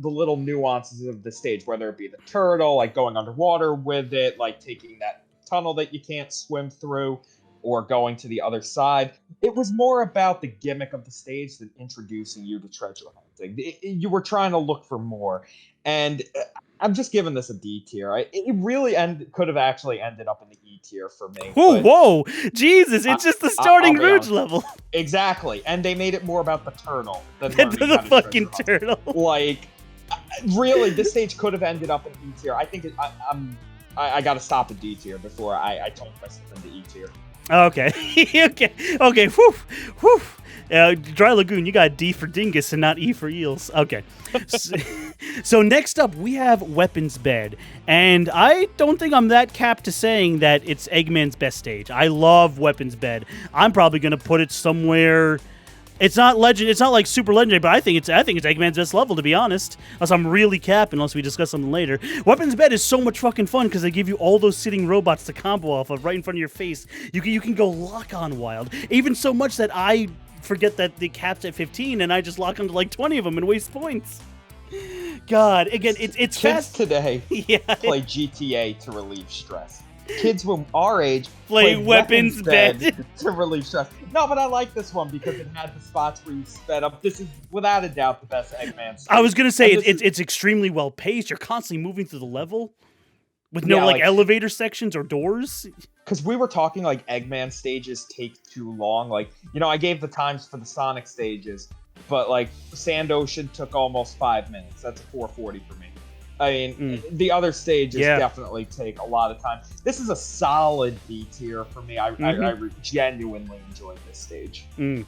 little nuances of the stage, whether it be the turtle, like going underwater with it, like taking that tunnel that you can't swim through, or going to the other side. It was more about the gimmick of the stage than introducing you to treasure hunting. You were trying to look for more, and I'm just giving this a D tier. It really could have actually ended up in the E tier for me. Whoa, Jesus! It's just the starting Rouge level. Exactly, and they made it more about the turtle than the fucking turtle. Like, really, this stage could have ended up in E tier. I think I got to stop at D tier before I told myself into E tier. Okay. Okay. Whew. Dry Lagoon, you got D for dingus and not E for eels. Okay. So next up, we have Weapons Bed. And I don't think I'm that capped to saying that it's Eggman's best stage. I love Weapons Bed. I'm probably going to put it somewhere... It's not legend. It's not like super legendary, but I think it's Eggman's best level, to be honest. Unless I'm really capping, unless we discuss something later. Weapons Bed is so much fucking fun because they give you all those sitting robots to combo off of right in front of your face. You can go lock on wild, even so much that I forget that the cap's at 15 and I just lock onto like 20 of them and waste points. God, again, it's kids fast today. Yeah. Play GTA to relieve stress. Kids from our age play Weapons Bed to relieve stress. No, but I like this one because it had the spots where you sped up. This is without a doubt the best Eggman stage. I was gonna say it's extremely well paced. You're constantly moving through the level with no elevator sections or doors. Because we were talking like Eggman stages take too long. Like, I gave the times for the Sonic stages, but like Sand Ocean took almost 5 minutes. That's a 4:40 for me. I mean, the other stages definitely take a lot of time. This is a solid B tier for me. I genuinely enjoyed this stage. And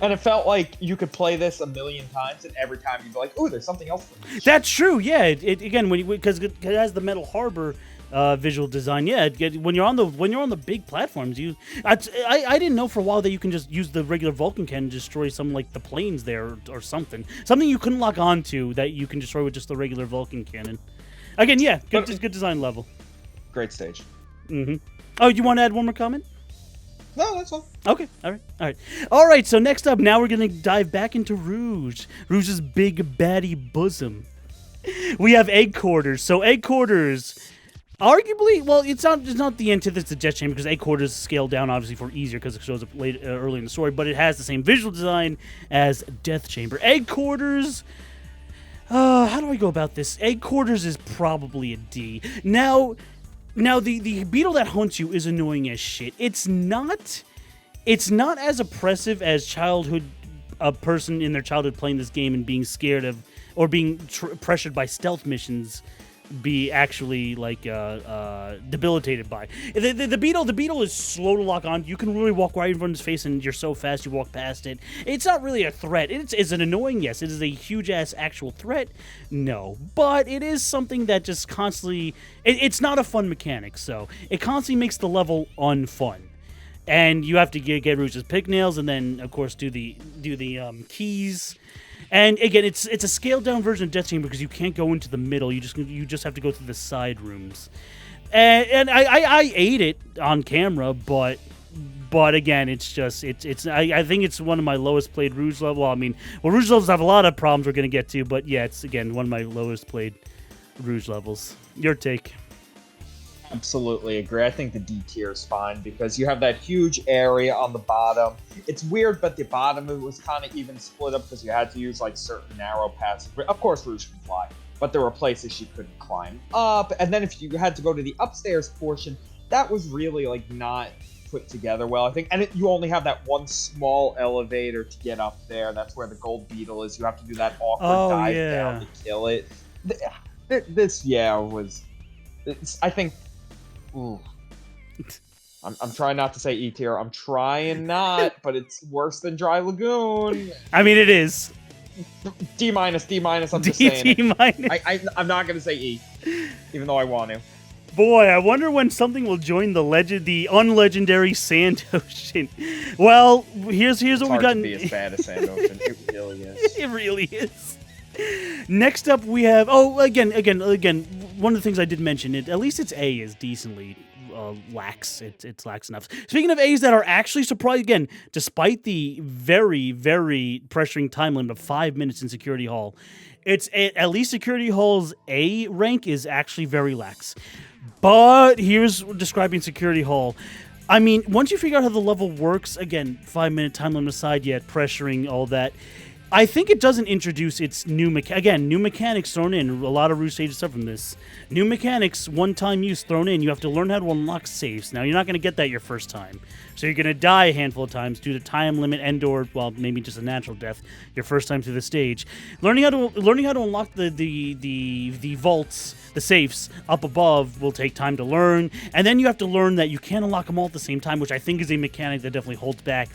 it felt like you could play this a million times, and every time you'd be like, "Oh, there's something else for me." That's true. Yeah. It again, because it has the Metal Harbor visual design. Yeah. When you're on the big platforms, I didn't know for a while that you can just use the regular Vulcan cannon and destroy some like the planes there or something you couldn't lock onto that you can destroy with just the regular Vulcan cannon. Again, yeah, good design level. Great stage. Oh, you want to add one more comment? No, that's all. Okay, all right. So next up, now we're gonna dive back into Rouge. Rouge's big baddie bosom. We have Egg Quarters. So Egg Quarters, arguably, well, it's not the antithesis to Death Chamber because Egg Quarters is scaled down obviously for easier because it shows up early in the story, but it has the same visual design as Death Chamber. Egg Quarters. How do I go about this? Egg Quarters is probably a D. Now the beetle that hunts you is annoying as shit. It's not as oppressive as a person in their childhood playing this game and being scared of or being pressured by stealth missions be actually like debilitated by. The beetle is slow to lock on. You can really walk right in front of his face and you're so fast you walk past it. It's not really a threat. It's an annoying, yes. It is a huge ass actual threat, no. But it is something that just constantly it's not a fun mechanic, so it constantly makes the level unfun. And you have to get Rouge's pick nails and then of course do the keys. And again, it's a scaled down version of Death Chamber because you can't go into the middle. You just have to go through the side rooms. And I ate it on camera, but again, I think it's one of my lowest played Rouge level. I mean, Rouge levels have a lot of problems we're gonna get to, but yeah, it's again one of my lowest played Rouge levels. Your take? Absolutely agree. I think the D tier is fine because you have that huge area on the bottom. It's weird, but the bottom was kind of even split up because you had to use like certain narrow paths. Of course, Rouge can fly, but there were places she couldn't climb up. And then if you had to go to the upstairs portion, that was really like not put together well, I think. And you only have that one small elevator to get up there. That's where the gold beetle is. You have to do that awkward dive down to kill it. I think. Ooh. I'm trying not to say E tier. I'm trying not, but it's worse than Dry Lagoon. I mean, it is. D minus. I'm just saying. D minus. I'm not gonna say E, even though I want to. Boy, I wonder when something will join the unlegendary Sand Ocean. Well, here's what we got. It's hard to be as bad as Sand Ocean. It really is. It really is. Next up, we have again. One of the things I did mention, at least its A is decently lax. It's lax enough. Speaking of A's that are actually surprised, again, despite the very, very pressuring time limit of 5 minutes in Security Hall, at least Security Hall's A rank is actually very lax. But here's describing Security Hall. I mean, once you figure out how the level works, again, 5 minute time limit aside, yet pressuring all that. I think it doesn't introduce its new mechanics thrown in. A lot of Rouge stages stuff from this. New mechanics, one-time use thrown in. You have to learn how to unlock safes. Now, you're not going to get that your first time. So you're going to die a handful of times due to time limit and/or, well, maybe just a natural death your first time through the stage. Learning how to unlock the vaults, the safes up above will take time to learn. And then you have to learn that you can't unlock them all at the same time, which I think is a mechanic that definitely holds back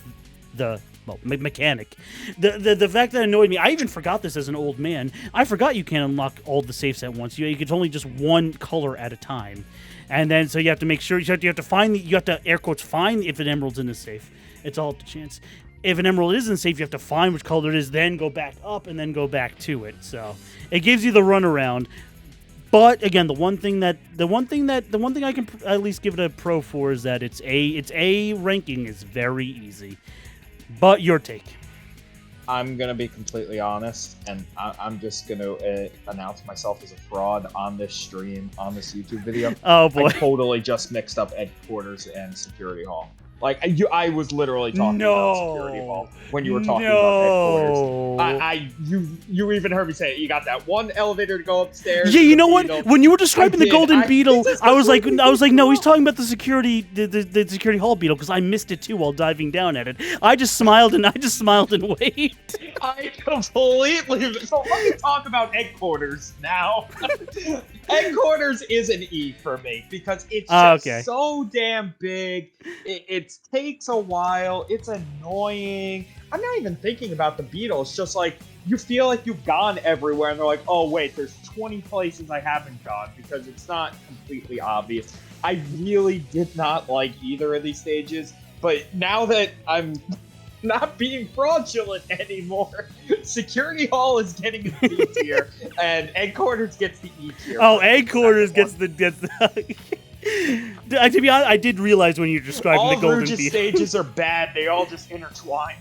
the mechanic. The fact that annoyed me, I even forgot this as an old man. I forgot you can't unlock all the safes at once. It's only just one color at a time. And then, so you have to make sure, you have to air quotes find if an emerald's in the safe. It's all up to chance. If an emerald isn't safe, you have to find which color it is, then go back up and then go back to it. So it gives you the runaround. But again, the one thing I can at least give it a pro for is that its A ranking is very easy. But your take. I'm going to be completely honest, and I'm just going to announce myself as a fraud on this stream, on this YouTube video. Oh, boy. I totally just mixed up Egg Quarters and Security Hall. Like, I was literally talking about Security Hall when you were talking about Egg Quarters. You even heard me say it. You got that one elevator to go upstairs. Yeah, you know what? When you were describing the Golden Beetle, I was like, no, he's talking about the Security Hall Beetle because I missed it too while diving down at it. I just smiled and waved. I completely. So let me talk about Egg Quarters now. Egg Quarters is an E for me because it's just so damn big. It takes a while. It's annoying. I'm not even thinking about the beetle. It's just like you feel like you've gone everywhere, and they're like, "Oh wait, there's 20 places I haven't gone," because it's not completely obvious. I really did not like either of these stages, but now that I'm not being fraudulent anymore, Security Hall is getting a D tier, and Egg Quarters gets the E tier. Oh, Egg Quarters gets the To be honest, I did realize when you're describing All the Golden Rouge's Beetle. stages are bad. They all just intertwine.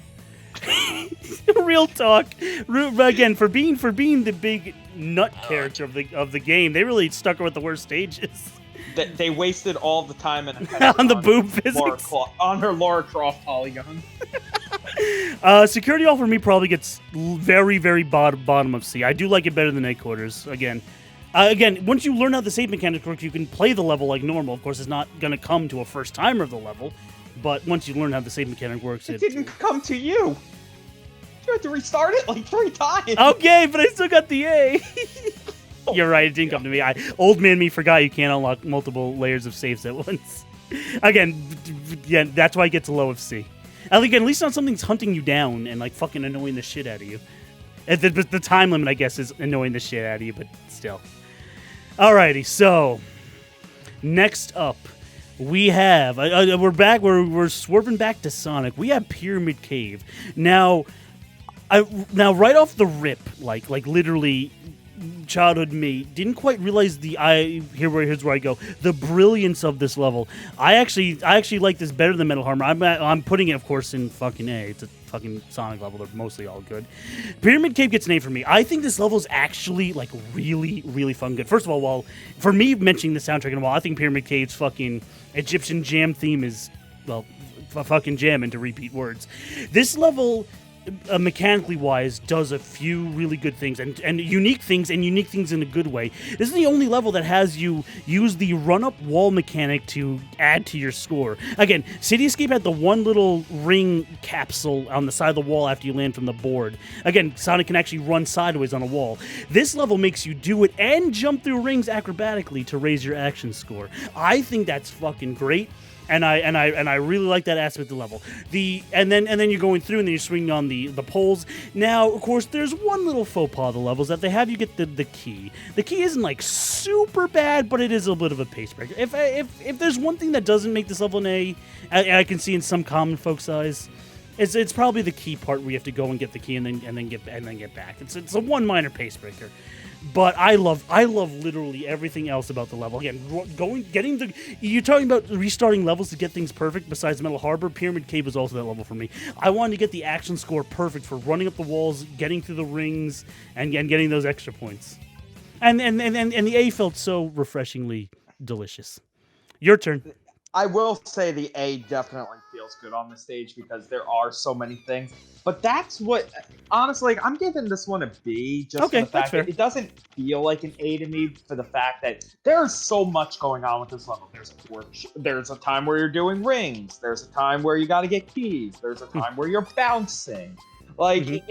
Real talk. Again, for being the big nut character of the game, they really stuck her with the worst stages. They wasted all the time and on the boob physics. on her Lara Croft polygon. Security Hall for me probably gets very, very bottom of C. I do like it better than Headquarters. Again, once you learn how the save mechanics work, you can play the level like normal. Of course, it's not going to come to a first timer of the level, but once you learn how the save mechanic works, it didn't come to you. You had to restart it like 3 times. Okay, but I still got the A. You're right, it didn't come to me. Old man me forgot you can't unlock multiple layers of saves at once. Again, yeah, that's why it gets a low of C. Again, at least not something's hunting you down and like fucking annoying the shit out of you. The time limit, I guess, is annoying the shit out of you, but still. Alrighty, so next up, we have we're back. We're swerving back to Sonic. We have Pyramid Cave now. Right off the rip, like literally, childhood me didn't quite realize here's where I go. The brilliance of this level. I actually like this better than Metal Hammer. I'm putting it, of course, in fucking A. It's a fucking Sonic level. They're mostly all good. Pyramid Cave gets an A for me. I think this level is actually like really, really fun good. First of all, for me mentioning the soundtrack in a while, I think Pyramid Cave's fucking Egyptian jam theme is, well, fucking jamming, to repeat words. This level, mechanically wise, does a few really good things and unique things in a good way. This is the only level that has you use the run-up wall mechanic to add to your score. Again, City Escape had the one little ring capsule on the side of the wall after you land from the board. Again, Sonic can actually run sideways on a wall. This level makes you do it and jump through rings acrobatically to raise your action score. I think that's fucking great. And I really like that aspect of the level. And then you're going through and then you're swinging on the poles. Now, of course, there's one little faux pas of the levels that they have you get the key. The key isn't like super bad, but it is a bit of a pace breaker. If there's one thing that doesn't make this level an A, I can see in some common folks' eyes, it's probably the key part where you have to go and get the key and then get back. It's a one minor pace breaker. But I love literally everything else about the level. Again, you're talking about restarting levels to get things perfect. Besides Metal Harbor, Pyramid Cave was also that level for me. I wanted to get the action score perfect for running up the walls, getting through the rings, and getting those extra points. And the A felt so refreshingly delicious. Your turn. I will say the A definitely feels good on the stage because there are so many things. But that's what, honestly, I'm giving this one a B just for the fact that it doesn't feel like an A to me for the fact that there's so much going on with this level. There's a time where you're doing rings. There's a time where you got to get keys. There's a time where you're bouncing. Like,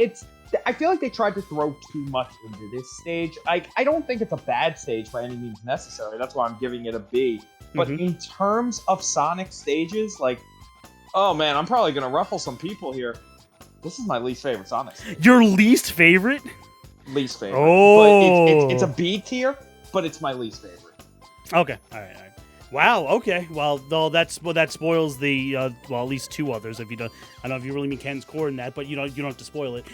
I feel like they tried to throw too much into this stage. I don't think it's a bad stage by any means necessary. That's why I'm giving it a B. But in terms of Sonic stages, like, oh man, I'm probably going to ruffle some people here. This is my least favorite Sonic stage. Your least favorite? Least favorite. Oh. But it's a B tier, but it's my least favorite. Okay. All right. Wow. Okay. Well, though that spoils the at least 2 others. If you don't, I don't know if you really mean Cannon's Core in that, but you don't have to spoil it.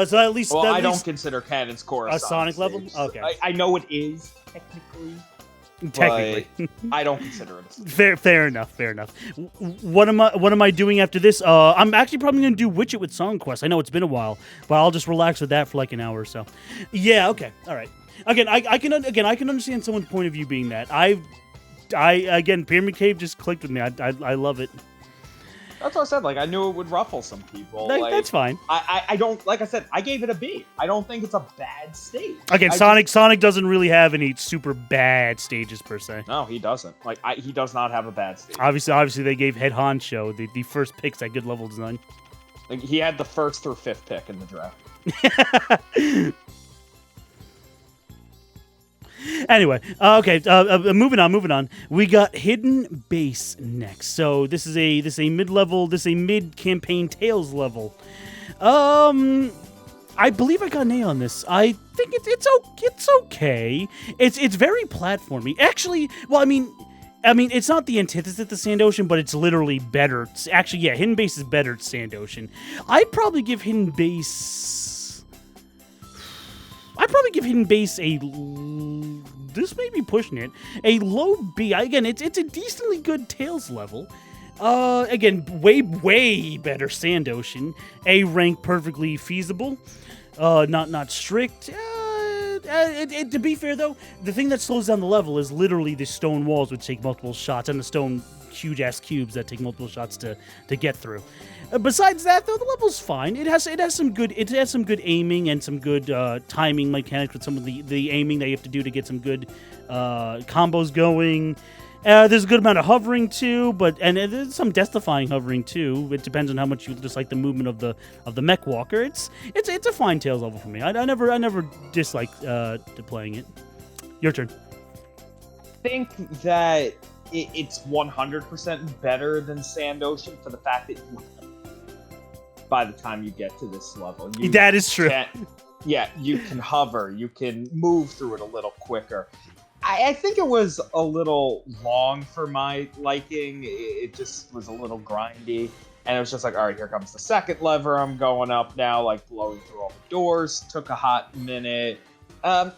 So at least. Well, I don't consider Cannon's Core a Sonic level. Stage. Okay. I know it is technically. I don't consider it. Fair enough. What am I doing after this? I'm actually probably going to do Witch It with Song Quest. I know it's been a while, but I'll just relax with that for like an hour or so. Yeah. Okay. All right. Again, I can understand someone's point of view being that. Again, Pyramid Cave just clicked with me. I love it. That's what I said. Like, I knew it would ruffle some people. That's fine. I don't, like I said, I gave it a B. I don't think it's a bad stage. Again, Sonic doesn't really have any super bad stages per se. No, he doesn't. Like, he does not have a bad stage. Obviously, they gave Head Honcho the first picks at good level design. Like, he had the 1st through 5th pick in the draft. Anyway, okay. Moving on. We got Hidden Base next. So this is a mid-campaign Tales level. I believe I got an A on this. I think it's okay. It's very platformy. Actually, well, I mean, it's not the antithesis to Sand Ocean, but it's literally better. Actually, yeah, Hidden Base is better at Sand Ocean. I'd probably give Hidden Base. I'd probably give Hidden Base this may be pushing it, a low B. Again, it's a decently good Tails level. Again, way better Sand Ocean. A rank, perfectly feasible. Not strict. To be fair though, the thing that slows down the level is literally the stone walls, which take multiple shots, and the stone huge ass cubes that take multiple shots to get through. Besides that, though, the level's fine. It has some good aiming and some good timing mechanics with some of the aiming that you have to do to get some good combos going. There's a good amount of hovering too, and there's some death-defying hovering too. It depends on how much you just like the movement of the mech walker. It's a fine Tails level for me. I never disliked playing it. Your turn. I think that it's 100% better than Sand Ocean for the fact that by the time you get to this level, that is true. You can hover, you can move through it a little quicker. I think it was a little long for my liking. It just was a little grindy. And it was just like, all right, here comes the second lever. I'm going up now, like blowing through all the doors. Took a hot minute. I'd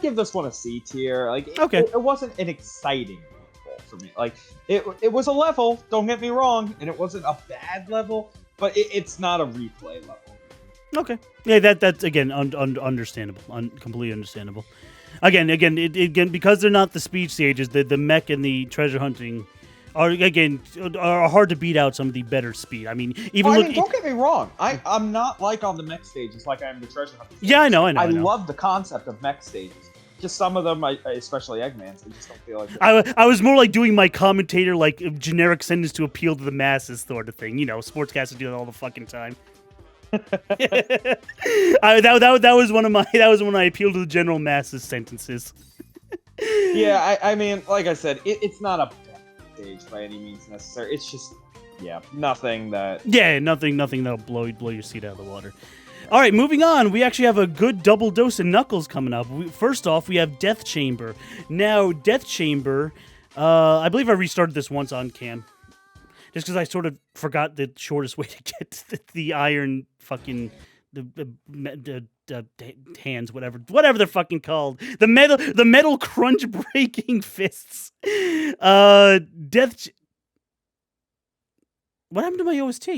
give this one a C tier. Like, okay. It wasn't an exciting level for me. Like, it was a level, don't get me wrong, and it wasn't a bad level, but it's not a replay level. Okay. Yeah, that's again understandable. Completely understandable. Again, because they're not the speed stages, the mech and the treasure hunting are hard to beat out some of the better speed. I mean, don't get me wrong. I'm not like on the mech stages like I am the treasure hunting stages. Yeah, I know. I love the concept of mech stages. Just some of them, especially Eggman's, I just don't feel like I was more like doing my commentator, like generic sentence to appeal to the masses sort of thing. You know, sportscasters do that all the fucking time. that was one of my appeal to the general masses sentences. Yeah, I mean, like I said, it's not a bad stage by any means necessary. It's just, nothing that'll blow your seat out of the water. All right, moving on. We actually have a good double dose of Knuckles coming up. First off, we have Death Chamber. Now, Death Chamber, I believe I restarted this once on cam. Just because I sort of forgot the shortest way to get the iron fucking the hands, whatever they're fucking called, the metal crunch breaking fists. What happened to my OST?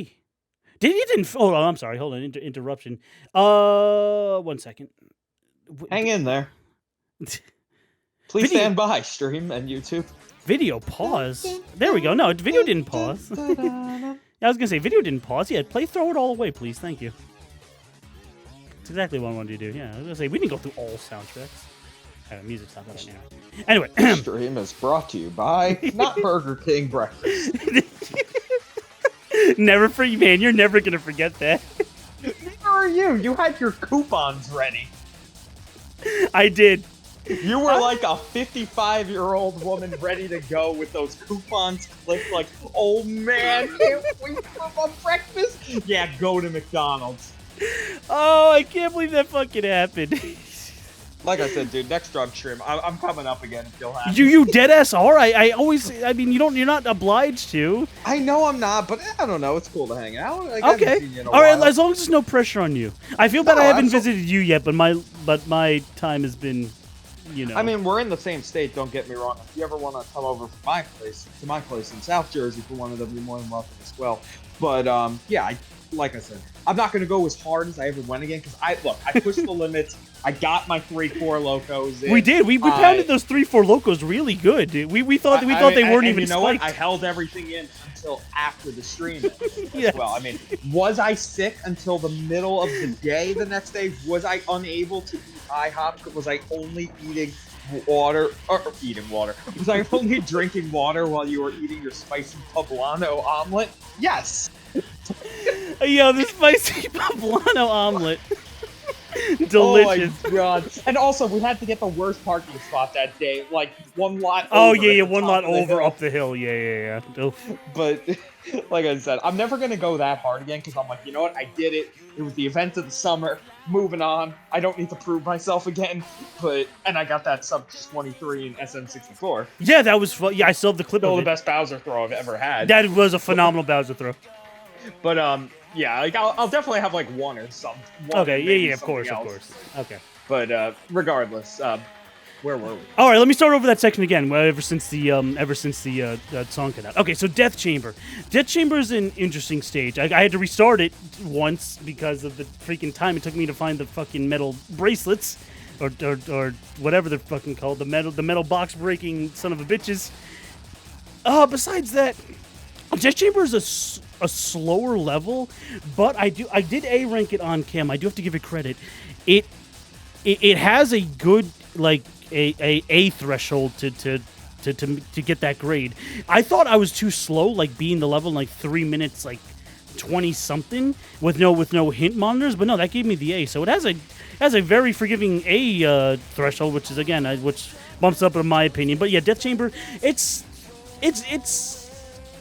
Didn't. Oh, I'm sorry. Hold on. Interruption. 1 second. Hang in there. Please stand by, stream and YouTube. Video pause. There we go. No, video didn't pause. I was gonna say video didn't pause. Yeah, throw it all away, please. Thank you. That's exactly what I wanted to do. Yeah, I was gonna say we didn't go through all soundtracks. Music stop that anyway. Anyway, stream is brought to you by not Burger King breakfast. Never forget, man. You're never gonna forget that. Neither are you. You had your coupons ready. I did. You were like a 55-year-old woman ready to go with those coupons clipped like, oh man, can't wait for my breakfast. Yeah, go to McDonald's. Oh, I can't believe that fucking happened. Like I said, dude, next drug stream, I'm coming up again if you'll have You dead ass are. I mean, you're not obliged to. I know I'm not, but I don't know. It's cool to hang out. Like, okay. All right, as long as there's no pressure on you. I feel bad I haven't visited you yet, but my time has been, you know. I mean, we're in the same state. Don't get me wrong. If you ever want to come over to my place in South Jersey for one of them, you're more than welcome as well. But like I said, I'm not going to go as hard as I ever went again because I pushed the limits. I got my 3-4 locos in. We did. We pounded those 3-4 locos really good. We thought they weren't even. You know spiked. what? I held everything in until after the stream. Yes. Well, I mean, was I sick until the middle of the day the next day? Was I unable to eat IHOP? Was I only eating water? Was I only drinking water while you were eating your spicy poblano omelet? Yes. Yo, the spicy poblano omelet. Delicious. Oh my god. And also, we had to get the worst parking spot that day. Like, one lot over. Oh, yeah, one lot over up the hill. Yeah. But, like I said, I'm never going to go that hard again because I'm like, you know what? I did it. It was the event of the summer. Moving on. I don't need to prove myself again. And I got that sub 23 in SM64. Yeah, that was fun. Yeah, I still have the clip Still of the it. best Bowser throw I've ever had. That was a phenomenal Bowser throw. But, yeah, like I'll definitely have like one or something. Okay, yeah, of course. Okay. But regardless, where were we? All right, let me start over that section again. Ever since the song came out. Okay, so Death Chamber. Death Chamber is an interesting stage. I had to restart it once because of the freaking time it took me to find the fucking metal bracelets, or whatever they're fucking called. The metal box breaking son of a bitches. Besides that, Death Chamber is a slower level, but I did A rank it on cam. I do have to give it credit. It has a good like a threshold to get that grade. I thought I was too slow, like being the level in like 3 minutes, like 20 something with no hint monitors, but no, that gave me the A. So it has a very forgiving A threshold, which is again which bumps up in my opinion. But yeah, Death Chamber, it's.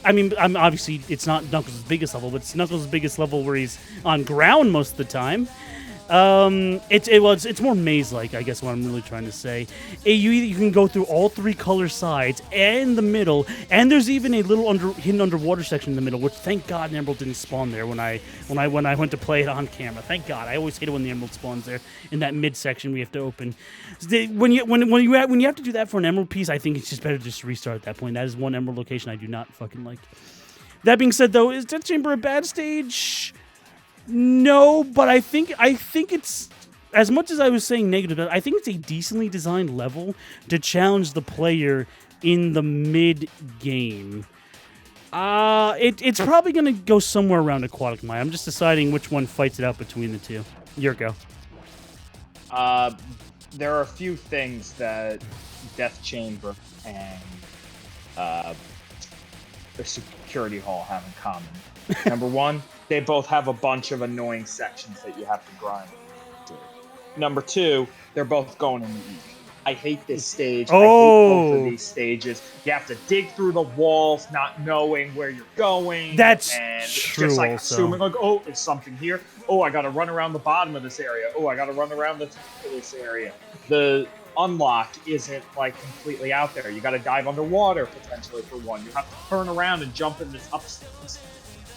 I mean, obviously it's not Knuckles' biggest level, but it's Knuckles' biggest level where he's on ground most of the time. It's more maze-like, I guess, what I'm really trying to say. You can go through all three color sides and the middle, and there's even a little hidden underwater section in the middle, which thank God an emerald didn't spawn there when I went to play it on camera. Thank God. I always hate it when the emerald spawns there in that mid section we have to open. When you have to do that for an emerald piece, I think it's just better to just restart at that point. That is one emerald location I do not fucking like. That being said, though, is Death Chamber a bad stage? No, but I think it's, as much as I was saying negative, I think it's a decently designed level to challenge the player in the mid game. It's probably going to go somewhere around Aquatic Mine. I'm just deciding which one fights it out between the two. Your go. There are a few things that Death Chamber and the Security Hall have in common. Number one, they both have a bunch of annoying sections that you have to grind through. Number two, they're both going in the east. I hate this stage. I hate both of these stages. You have to dig through the walls, not knowing where you're going. That's and true. Just like also. assuming, like, oh, it's something here. Oh, I got to run around the bottom of this area. Oh, I got to run around the top of this area. The unlock isn't like completely out there. You got to dive underwater potentially for one. You have to turn around and jump in this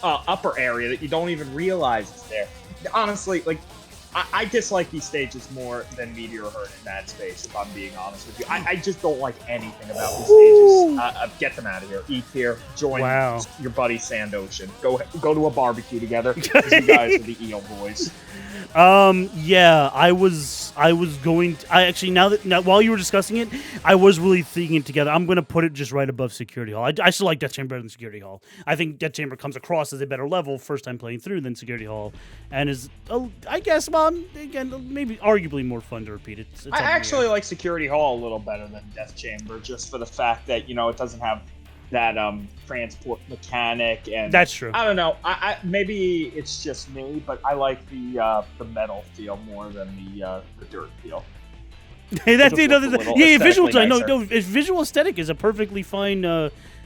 upper area that you don't even realize is there. Honestly, like, I dislike these stages more than Meteor Herd in that space, if I'm being honest with you. I just don't like anything about these stages. Get them out of here. Eat here. Join your buddy Sand Ocean. Go to a barbecue together. Because you guys are the Eel Boys. Yeah, I was going to, now while you were discussing it, I was really thinking it together. I'm going to put it just right above Security Hall. I still like Death Chamber better than Security Hall. I think Death Chamber comes across as a better level first time playing through than Security Hall, and is, I guess, again, maybe arguably more fun to repeat. I actually like Security Hall a little better than Death Chamber, just for the fact that, it doesn't have that transport mechanic, and that's true. I don't know. I maybe it's just me, but I like the metal feel more than the dirt feel. Hey, that's visual design. No, visual aesthetic is a perfectly fine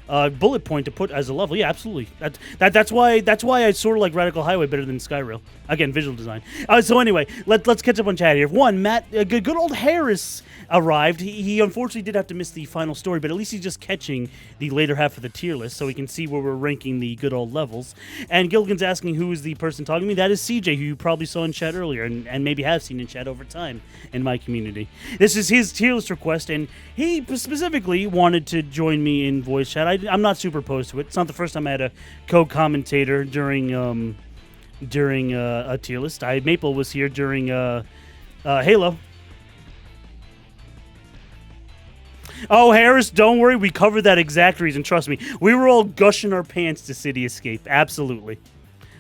bullet point to put as a level. Yeah, absolutely. That's why I sort of like Radical Highway better than Skyrail. Again, visual design. So anyway, let's catch up on chat here. One, Matt, good old Harris arrived. He unfortunately did have to miss the final story, but at least he's just catching the later half of the tier list, so we can see where we're ranking the good old levels. And Gilligan's asking who is the person talking to me. That is CJ, who you probably saw in chat earlier, and maybe have seen in chat over time in my community. This is his tier list request, and he specifically wanted to join me in voice chat. I'm not super opposed to it. It's not the first time I had a co-commentator during a tier list. Maple was here during Halo. Oh, Harris, don't worry. We covered that exact reason. Trust me. We were all gushing our pants to City Escape. Absolutely.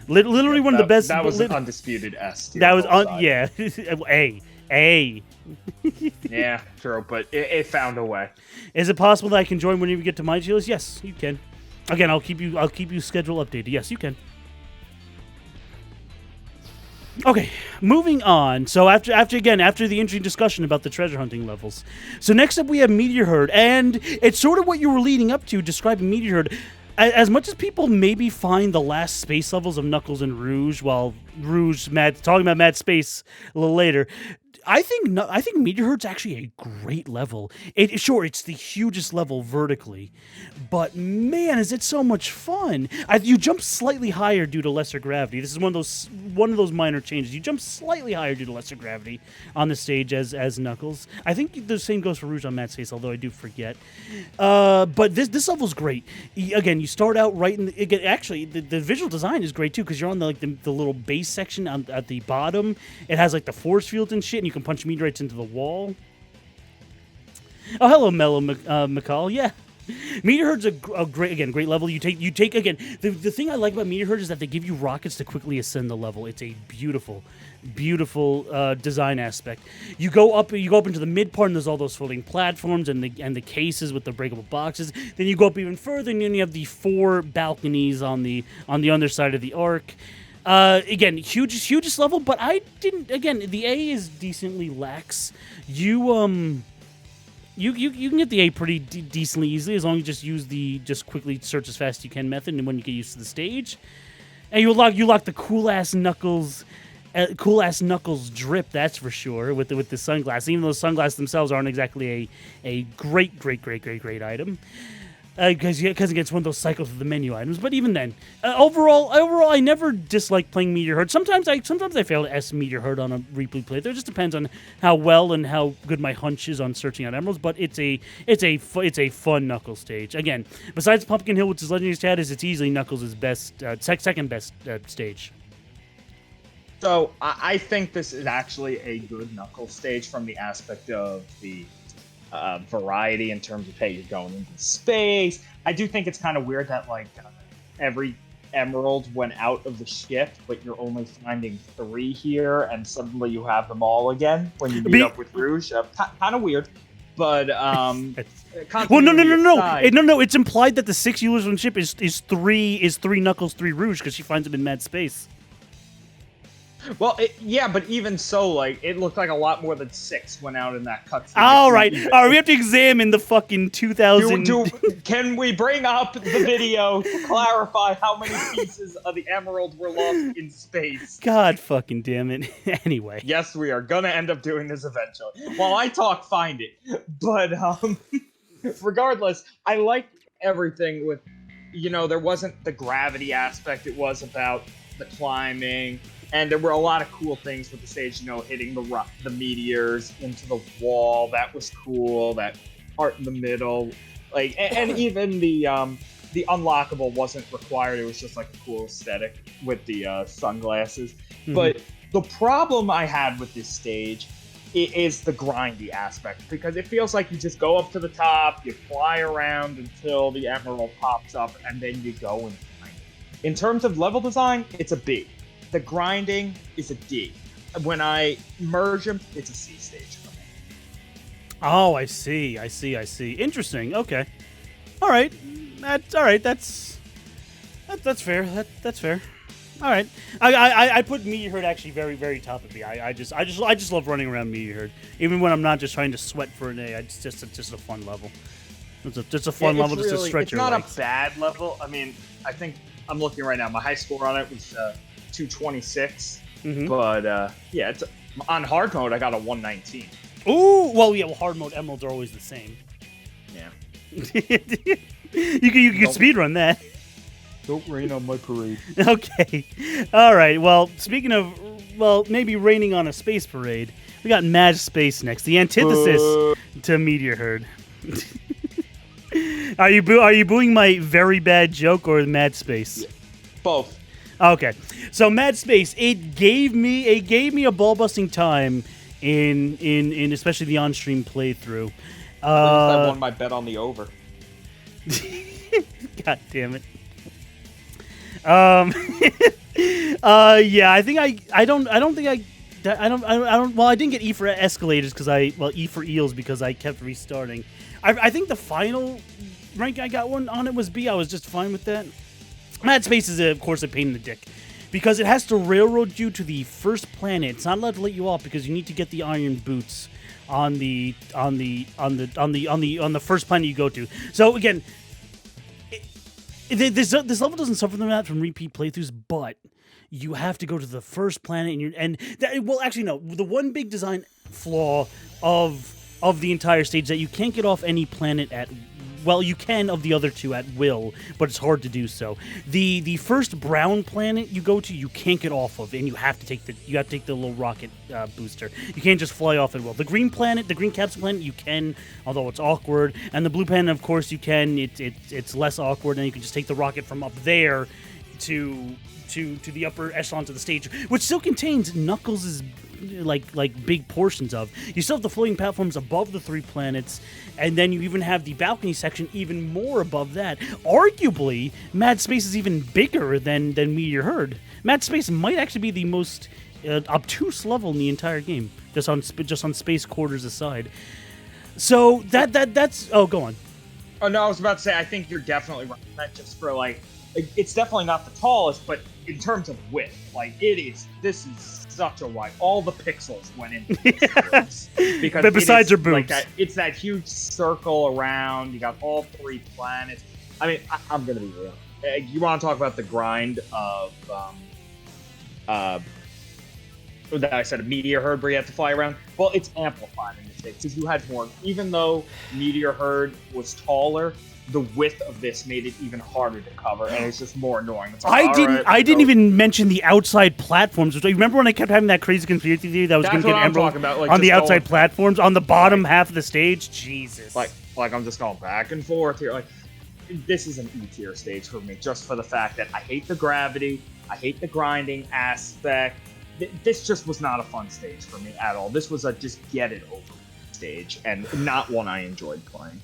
Literally one of the best. That was an undisputed S tier. That was yeah. A. Yeah, true, but it found a way. Is it possible that I can join whenever you get to my tier list? Yes, you can. Again, I'll keep you schedule updated. Yes, you can. Okay, moving on. So after the interesting discussion about the treasure hunting levels. So next up we have Meteor Herd, and it's sort of what you were leading up to describing Meteor Herd. As much as people maybe find the last space levels of Knuckles and Rouge, while talking about Mad Space a little later, I think Meteor Herd's actually a great level. Sure, it's the hugest level vertically, but man, is it so much fun! You jump slightly higher due to lesser gravity. This is one of those minor changes. You jump slightly higher due to lesser gravity on the stage as Knuckles. I think the same goes for Rouge on Matt's face, although I do forget. But this level's great. Again, you start out right in actually the visual design is great too because you're on the little base section at the bottom. It has like the force fields and shit, and you can punch meteorites into the wall. Oh, hello, Mellow McCall. Yeah, Meteor Herd's a great level. You take again. The thing I like about Meteor Herd is that they give you rockets to quickly ascend the level. It's a beautiful design aspect. You go up into the mid part, and there's all those floating platforms and the cases with the breakable boxes. Then you go up even further, and then you have the 4 balconies on the underside of the arc. Again, hugest level, but I didn't. Again, the A is decently lax. You can get the A pretty decently easily as long as you just use the quickly search as fast as you can method, and when you get used to the stage, and you lock the cool ass Knuckles drip. That's for sure with the sunglasses. Even though sunglasses themselves aren't exactly a great item. Because it's one of those cycles of the menu items. But even then, overall, I never disliked playing Meteor Herd. Sometimes I fail to S Meteor Herd on a replay play. It just depends on how well and how good my hunch is on searching out emeralds. But it's a fun Knuckles stage. Again, besides Pumpkin Hill, which is legendary status, it's easily Knuckles' second best stage. So I think this is actually a good Knuckles stage from the aspect of the variety in terms of, hey, you're going into space. I do think it's kind of weird that every emerald went out of the ship, but you're only finding 3 here, and suddenly you have them all again when you meet up with Rouge. Kind of weird, but well, no. It's implied that the 6 users on the ship is 3 Knuckles, 3 Rouge because she finds them in mad space. Well, but even so, it looked like a lot more than 6 went out in that cutscene. All right, we have to examine the fucking 2000. Can we bring up the video to clarify how many pieces of the emerald were lost in space? God fucking damn it. Anyway. Yes, we are gonna end up doing this eventually. While I talk, find it. But regardless, I like everything with, there wasn't the gravity aspect. It was about the climbing. And there were a lot of cool things with the stage, hitting the meteors into the wall. That was cool. That part in the middle, and even the unlockable wasn't required. It was just a cool aesthetic with the sunglasses. Mm-hmm. But the problem I had with this stage is the grindy aspect, because it feels like you just go up to the top, you fly around until the emerald pops up, and then you go and find it. In terms of level design, it's a B. The grinding is a D. When I merge them, it's a C stage for me. Oh, I see. Interesting. Okay. All right. That's all right. That's fair. That's fair. All right. I put Meteor Herd actually very, very top of me. I just love running around Meteor Herd, even when I'm not just trying to sweat for an A. It's just a fun level. It's a fun level just to stretch your legs. It's not a bad level. I mean, I think I'm looking right now. My high score on it was 226, but it's on hard mode. I got a 119. Ooh, well, yeah. Well, hard mode emeralds are always the same. Yeah, you can speed run that. Don't rain on my parade. Okay, all right. Well, speaking of, maybe raining on a space parade, we got Mad Space next, the antithesis to Meteor Herd. Are you booing my very bad joke or Mad Space? Yeah. Both. Okay, so Mad Space, it gave me a ball busting time in especially the on stream playthrough. I won my bet on the over. God damn it. Yeah, I think I don't. Well, I didn't get E for escalators E for eels because I kept restarting. I think the final rank I got on it was B. I was just fine with that. Mad Space is, of course, a pain in the dick because it has to railroad you to the first planet. It's not allowed to let you off because you need to get the iron boots on the first planet you go to. So again, this level doesn't suffer from that from repeat playthroughs, but you have to go to the first planet, actually no. The one big design flaw of the entire stage, that you can't get off any planet at. Well, you can of the other two at will, but it's hard to do so. The first brown planet you go to, you can't get off of, and you have to take the little rocket booster. You can't just fly off at will. The green planet, the green capsule planet, you can, although it's awkward. And the blue planet, of course, you can. It's less awkward, and you can just take the rocket from up there to the upper echelons of the stage, which still contains Knuckles' like big portions of. You still have the floating platforms above the 3 planets, and then you even have the balcony section even more above that. Arguably, Mad Space is even bigger than Meteor Herd. Mad Space might actually be the most obtuse level in the entire game, just on space quarters aside. So that's go on. Oh no, I was about to say I think you're definitely right. Not just for like, it's definitely not the tallest, but in terms of width, like this is such a wide. All the pixels went into this because but besides your boobs, like it's that huge circle around. You got all 3 planets. I mean, I'm gonna be real. You want to talk about the grind of that I said a Meteor Herd where you have to fly around? Well, it's amplified in this case because you had more. Even though Meteor Herd was taller, the width of this made it even harder to cover, and it's just more annoying. It's like, I didn't even mention the outside platforms. You remember when I kept having that crazy conspiracy theory that I was going to get Emerald about, like, on the outside platforms on the bottom half of the stage? Jesus. Like I'm just going back and forth here. Like, this is an E-tier stage for me, just for the fact that I hate the gravity, I hate the grinding aspect. This just was not a fun stage for me at all. This was a just get it over stage, and not one I enjoyed playing.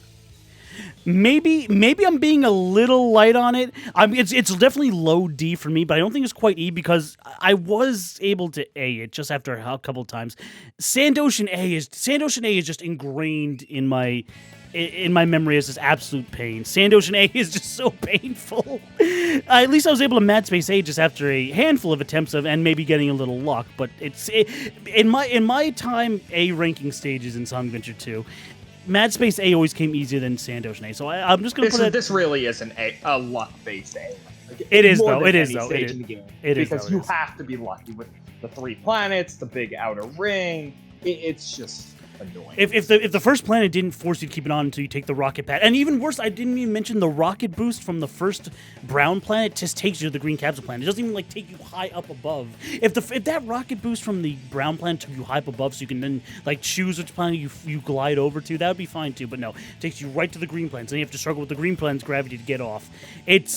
Maybe I'm being a little light on it. It's definitely low D for me, but I don't think it's quite E because I was able to A it just after a couple of times. Sand Ocean A is just ingrained in my memory as this absolute pain. Sand Ocean A is just so painful. At least I was able to Mad Space A just after a handful of attempts and maybe getting a little luck. But in my time A ranking stages in Sonic Adventure 2. Mad Space A always came easier than Sand Ocean A, so I'm just going to put it... This really is a luck-based A. Like, it is, though. Because you have to be lucky with the 3 planets, the big outer ring. It's just annoying. If the first planet didn't force you to keep it on until you take the rocket pad, and even worse, I didn't even mention the rocket boost from the first brown planet just takes you to the green capsule planet. It doesn't even like take you high up above. If that rocket boost from the brown planet took you high up above, so you can then like choose which planet you glide over to, that would be fine too. But no, it takes you right to the green planet, so you have to struggle with the green planet's gravity to get off. It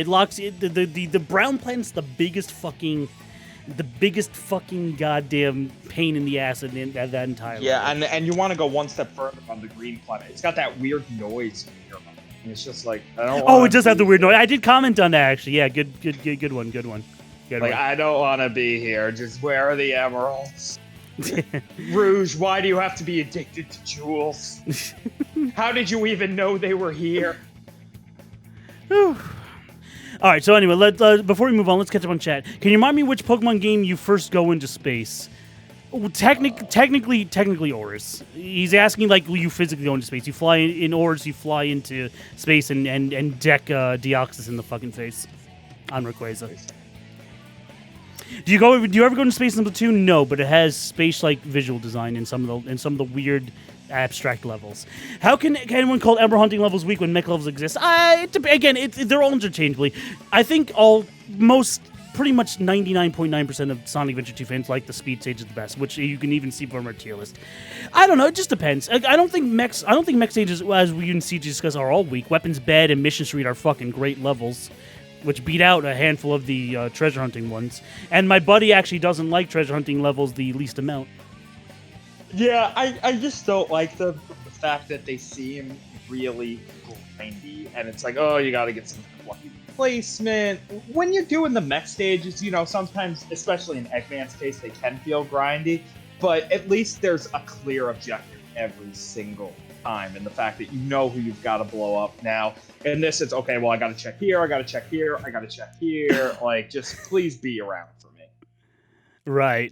locks the brown planet's the biggest fucking goddamn pain in the ass in that entire level. And you want to go one step further on the green planet. It's got that weird noise in your mouth. And it's just like, I don't it does have the weird noise. I did comment on that actually. Yeah, good one. I don't want to be here. Just where are the emeralds? Rouge, why do you have to be addicted to jewels? How did you even know they were here? All right, so anyway, before we move on, let's catch up on chat. Can you remind me which Pokemon game you first go into space? Technically Oris. He's asking, like, will you physically go into space? You fly in Oris, you fly into space and deck Deoxys in the fucking face on Rayquaza. Do you ever go into space in Splatoon? No, but it has space-like visual design in some of the weird abstract levels. How can anyone call Emerald hunting levels weak when mech levels exist? They're all interchangeably. I think pretty much 99.9% of Sonic Adventure 2 fans like the speed stage is the best, which you can even see from our tier list. I don't know, it just depends. I don't think mech stages, as we can see discuss, are all weak. Weapons Bed and Mission Street are fucking great levels, which beat out a handful of the treasure hunting ones. And my buddy actually doesn't like treasure hunting levels the least amount. Yeah, I just don't like the fact that they seem really grindy, and it's like, oh, you gotta get some lucky placement. When you're doing the mech stages, sometimes, especially in Eggman's case, they can feel grindy, but at least there's a clear objective every single time, and the fact that you know who you've got to blow up now. In this, it's, okay, well, I gotta check here, I gotta check here, I gotta check here, like, just please be around for me. Right.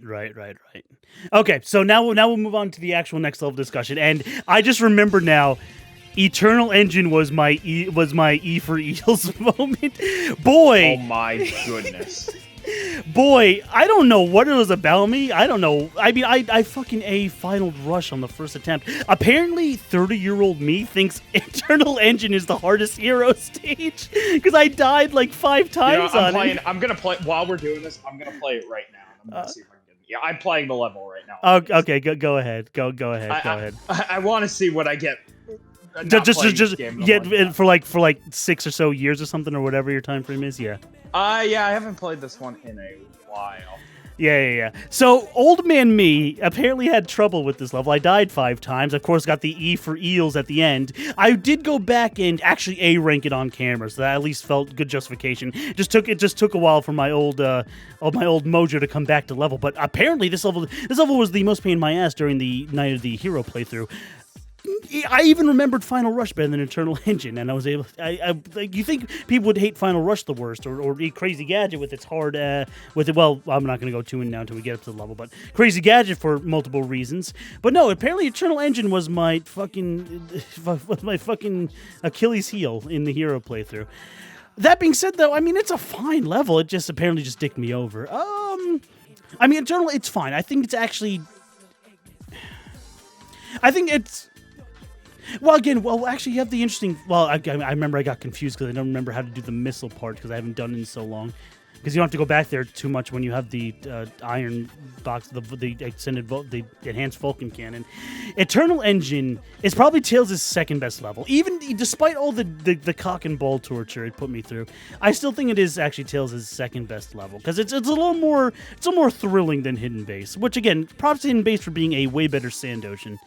Okay, so now we'll move on to the actual next level discussion, and I just remember now, Eternal Engine was my E for Eels moment. Boy! Oh my goodness. Boy, I don't know what it was about me. I don't know. I mean, I fucking A Final Rush on the first attempt. Apparently, 30-year-old me thinks Eternal Engine is the hardest hero stage because I died like 5 times on it. I'm gonna play while we're doing this. I'm gonna play it right now. I'm gonna see if I can get it. Yeah, I'm playing the level right now. Okay, go ahead. Go ahead. I want to see what I get. Just for like 6 or so years or something or whatever your time frame is. Yeah. Yeah, I haven't played this one in a while. Yeah. So, old man me apparently had trouble with this level. I died 5 times. Of course, got the E for eels at the end. I did go back and actually A rank it on camera, so that at least felt good justification. It just took a while for my old mojo to come back to level. But apparently, this level was the most pain in my ass during the Night of the Hero playthrough. I even remembered Final Rush better than Eternal Engine, and I was able. You think people would hate Final Rush the worst, or Crazy Gadget with its hard, with it? Well, I'm not going to go too in now until we get up to the level, but Crazy Gadget for multiple reasons. But no, apparently Eternal Engine was my fucking Achilles heel in the Hero playthrough. That being said, though, I mean it's a fine level. It just apparently just dicked me over. I mean Eternal, it's fine. I think it's. Well, actually, you have the interesting... Well, I remember I got confused because I don't remember how to do the missile part because I haven't done it in so long. Because you don't have to go back there too much when you have the iron box, the enhanced Vulcan cannon. Eternal Engine is probably Tails' second best level. Even despite all the cock and ball torture it put me through, I still think it is actually Tails' second best level because it's a little more thrilling than Hidden Base. Which again, props to Hidden Base for being a way better Sand Ocean.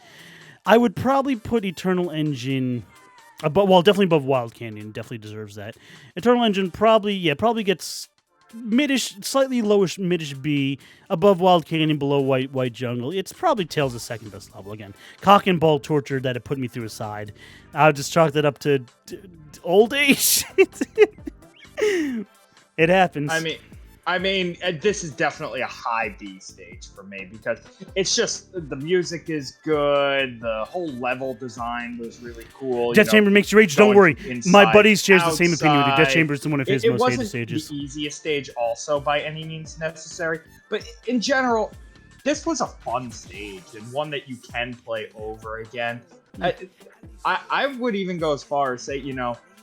I would probably put Eternal Engine, definitely above Wild Canyon. Definitely deserves that. Eternal Engine probably gets midish, slightly lowish midish B, above Wild Canyon, below White Jungle. It's probably Tails' second best level. Again, cock and ball torture that it put me through aside. I'll just chalk that up to old age. It happens. I mean, this is definitely a high B stage for me because it's just the music is good, the whole level design was really cool. Death Chamber makes you rage. Don't worry, my buddy shares the same opinion with you. Death Chamber is one of his most hated stages. It wasn't the easiest stage, also by any means necessary, but in general, this was a fun stage and one that you can play over again. I would even go as far as say,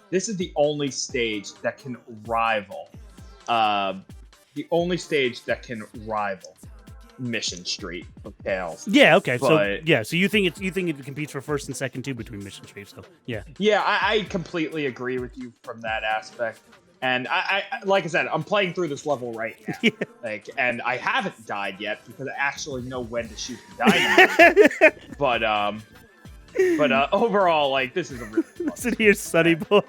this is the only stage that can rival. Mission Street of Tails. Yeah, okay. So you think it competes for first and second too between Mission Street, so yeah. Yeah, I completely agree with you from that aspect. And I like I said, I'm playing through this level right now. Yeah. And I haven't died yet because I actually know when to shoot the dynamite. but overall, this is a really fun Listen here, Sunny Boy.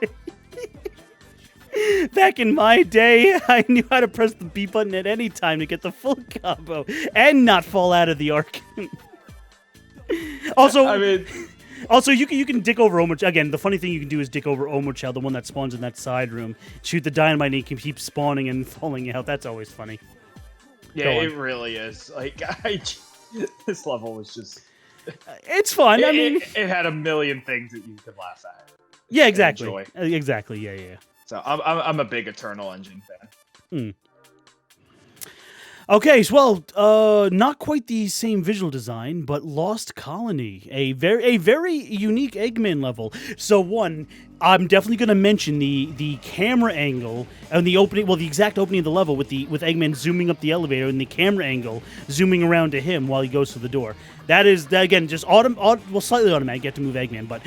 Back in my day, I knew how to press the B button at any time to get the full combo and not fall out of the arc. Also, you can dick over Omochao. Again, the funny thing you can do is dick over Omochao, the one that spawns in that side room. Shoot the dynamite and he can keep spawning and falling out. That's always funny. Yeah, it really is. This level was just... it's fun. It had a million things that you could laugh at. Yeah, exactly. Exactly, yeah. So I'm a big Eternal Engine fan. Okay, well, not quite the same visual design, but Lost Colony, a very unique Eggman level. So I'm definitely going to mention the camera angle and the opening, the exact opening of the level with Eggman zooming up the elevator and the camera angle zooming around to him while he goes to the door. That again, just slightly automatic. You have to move Eggman, but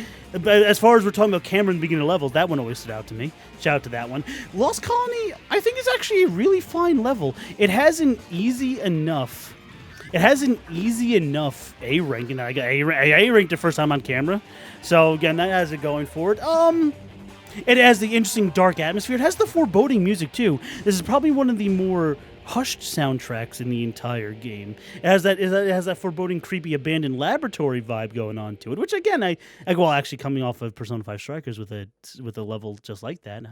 as far as we're talking about camera in the beginning of levels, that one always stood out to me. Shout out to that one. Lost Colony, I think is actually a really fine level. It has an easy enough A rank, and I got A ranked the first time on camera. So again, that has it going for it. It has the interesting dark atmosphere. It has the foreboding music too. This is probably one of the more hushed soundtracks in the entire game. It has that foreboding, creepy, abandoned laboratory vibe going on to it, which again, actually coming off of Persona 5 Strikers with a level just like that.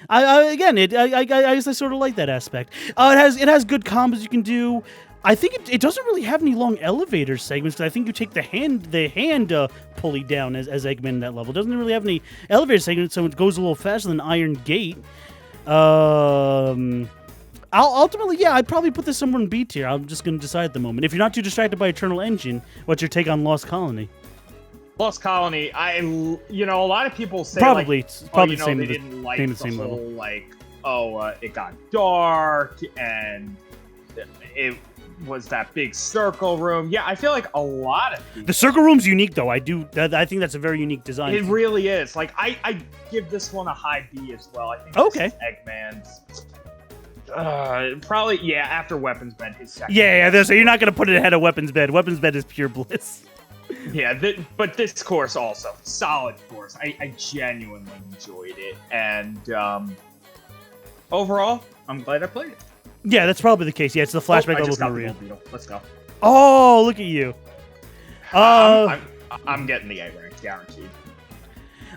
I guess I sort of like that aspect. It has good combos you can do. I think it doesn't really have any long elevator segments because I think you take the hand pulley down as Eggman in that level. It doesn't really have any elevator segments, so it goes a little faster than Iron Gate. ultimately, yeah, I'd probably put this somewhere in B tier. I'm just going to decide at the moment. If you're not too distracted by Eternal Engine, what's your take on Lost Colony? Lost Colony, a lot of people say Probably, like, it's probably the same. they didn't like the same whole level. like, it got dark and it was that big circle room. Yeah, I feel like a lot of people, The circle room's unique, though. I think that's a very unique design. it really is. Like, I give this one a high B as well. I think Okay. this is Eggman's. Probably, yeah, after Weapons Bed, his second. Yeah. So you're not going to put it ahead of Weapons Bed. Weapons Bed is pure bliss. Yeah, but this course also, solid course. I genuinely enjoyed it. And overall, I'm glad I played it. Yeah, that's probably the case. Yeah, it's the flashback I level just from got the Maria. Mobile. Let's go. Oh, look at you. I'm getting the A rank, guaranteed.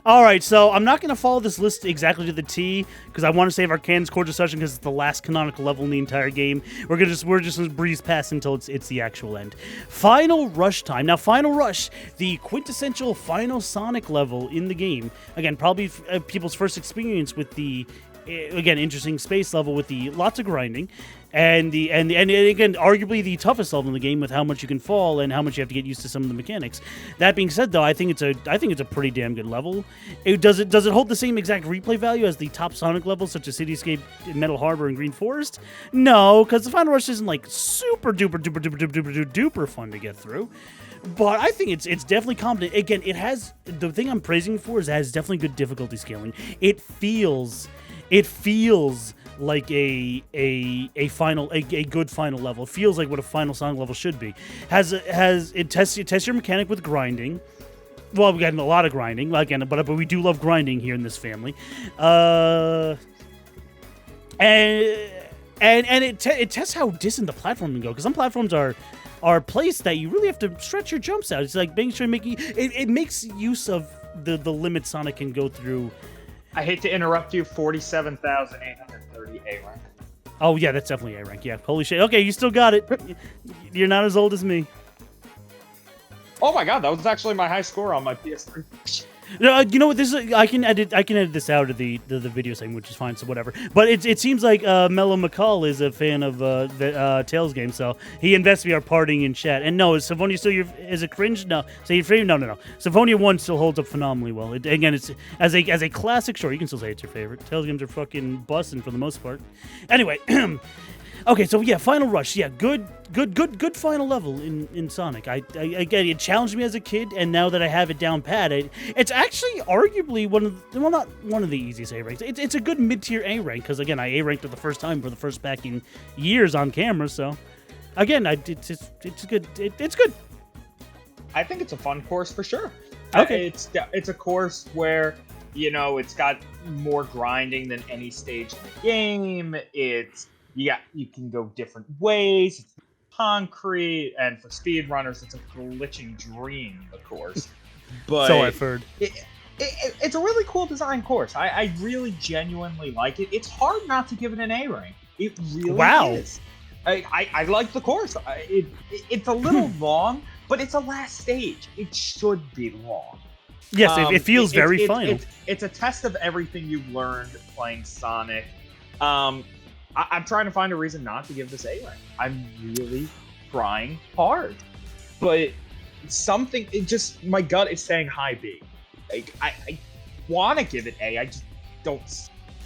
All right, so I'm not going to follow this list exactly to the T because I want to save our Canon's Core discussion because it's the last canonical level in the entire game. We're just gonna breeze past until it's the actual end. Final Rush time. Now, Final Rush, the quintessential final Sonic level in the game. Again, probably people's first experience with the interesting space level with the lots of grinding, and again, arguably the toughest level in the game with how much you can fall and how much you have to get used to some of the mechanics. That being said, though, I think it's a pretty damn good level. Does it hold the same exact replay value as the top Sonic levels, such as Cityscape, Metal Harbor, and Green Forest? No, because the Final Rush isn't like super duper fun to get through. But I think it's definitely competent. Again, it has the thing I'm praising for is it has definitely good difficulty scaling. It feels like a good final level. It feels like what a final Sonic level should be. It tests your mechanic with grinding. Well, we got a lot of grinding again, but we do love grinding here in this family. And it tests how distant the platform can go, because some platforms are placed that you really have to stretch your jumps out. It's like making sure it makes use of the limit Sonic can go through. I hate to interrupt you. 47,830 A rank. Oh yeah, that's definitely A rank. Yeah, holy shit. Okay, you still got it. You're not as old as me. Oh my god, that was actually my high score on my PS3. You know what? This is I can edit this out of the video segment, which is fine. So whatever. But it seems like Mellow McCall is a fan of the Tails game, so he and Vespi are partying in chat. And no, is Symphonia still is it cringe? No. So your favorite? No. Symphonia 1 still holds up phenomenally well. It's as a classic. Sure, you can still say it's your favorite. Tails games are fucking busting for the most part. Anyway. Okay, so yeah, Final Rush, yeah, good final level in Sonic. Again, it challenged me as a kid, and now that I have it down pat, it's actually arguably not one of the easiest A ranks. It's a good mid-tier A rank, because again, I A ranked it the first time for the first back in years on camera. So, again, it's good. It's good. I think it's a fun course for sure. Okay, it's a course where it's got more grinding than any stage in the game. You can go different ways. It's concrete, and for speedrunners, it's a glitching dream, of course. But so I've heard. It's a really cool design course. I really genuinely like it. It's hard not to give it an A rank. It really is. I like the course. It's a little long, but it's a last stage. It should be long. Yes, it feels very final. It's a test of everything you've learned playing Sonic. I'm trying to find a reason not to give this A rank. I'm really trying hard, but my gut is saying high B. Like I want to give it A. I just don't.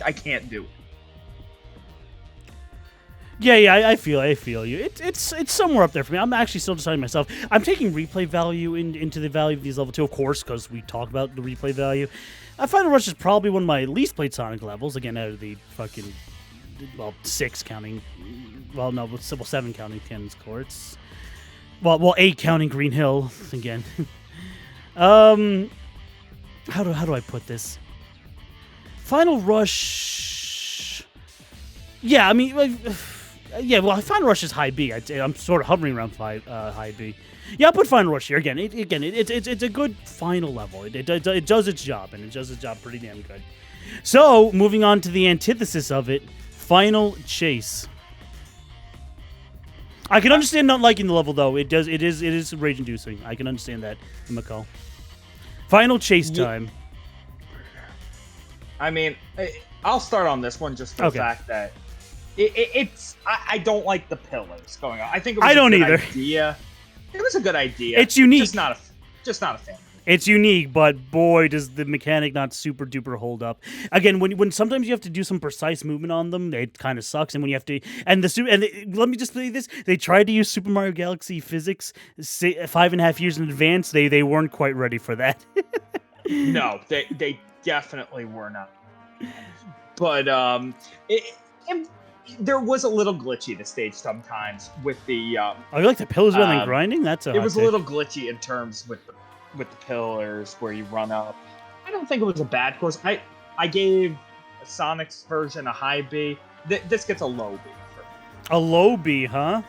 I can't do it. Yeah, I feel you. It's somewhere up there for me. I'm actually still deciding myself. I'm taking replay value into the value of these level 2, of course, because we talk about the replay value. Final Rush is probably one of my least played Sonic levels. Again, out of the fucking 6 counting. Well, no, 7 counting Canon's Core. It's 8 counting Green Hill again. How do I put this? Final Rush. Yeah, I mean, Final Rush is high B. I'm sort of hovering around high B. Yeah, I'll put Final Rush here again. It's a good final level. It does its job, and it does its job pretty damn good. So moving on to the antithesis of it. Final Chase. I can understand not liking the level, though. It is rage-inducing. I can understand that, McCall. Final Chase time. I mean, I'll start on this one just for the fact that I don't like the pillars going on. I think it was I don't a good either. idea. It was a good idea. It's unique. Just not a fan. It's unique, but boy, does the mechanic not super duper hold up. Again, when sometimes you have to do some precise movement on them, it kind of sucks. And when you have to, let me just say this: they tried to use Super Mario Galaxy physics 5.5 years in advance. They weren't quite ready for that. No, they definitely were not. But there was a little glitchy the stage sometimes with the. Oh, you like the pillars rather than grinding? That's it was a little glitchy in terms with the pillars where you run up. I don't think it was a bad course. I gave Sonic's version a high B. This gets a low B for me. A low B, huh?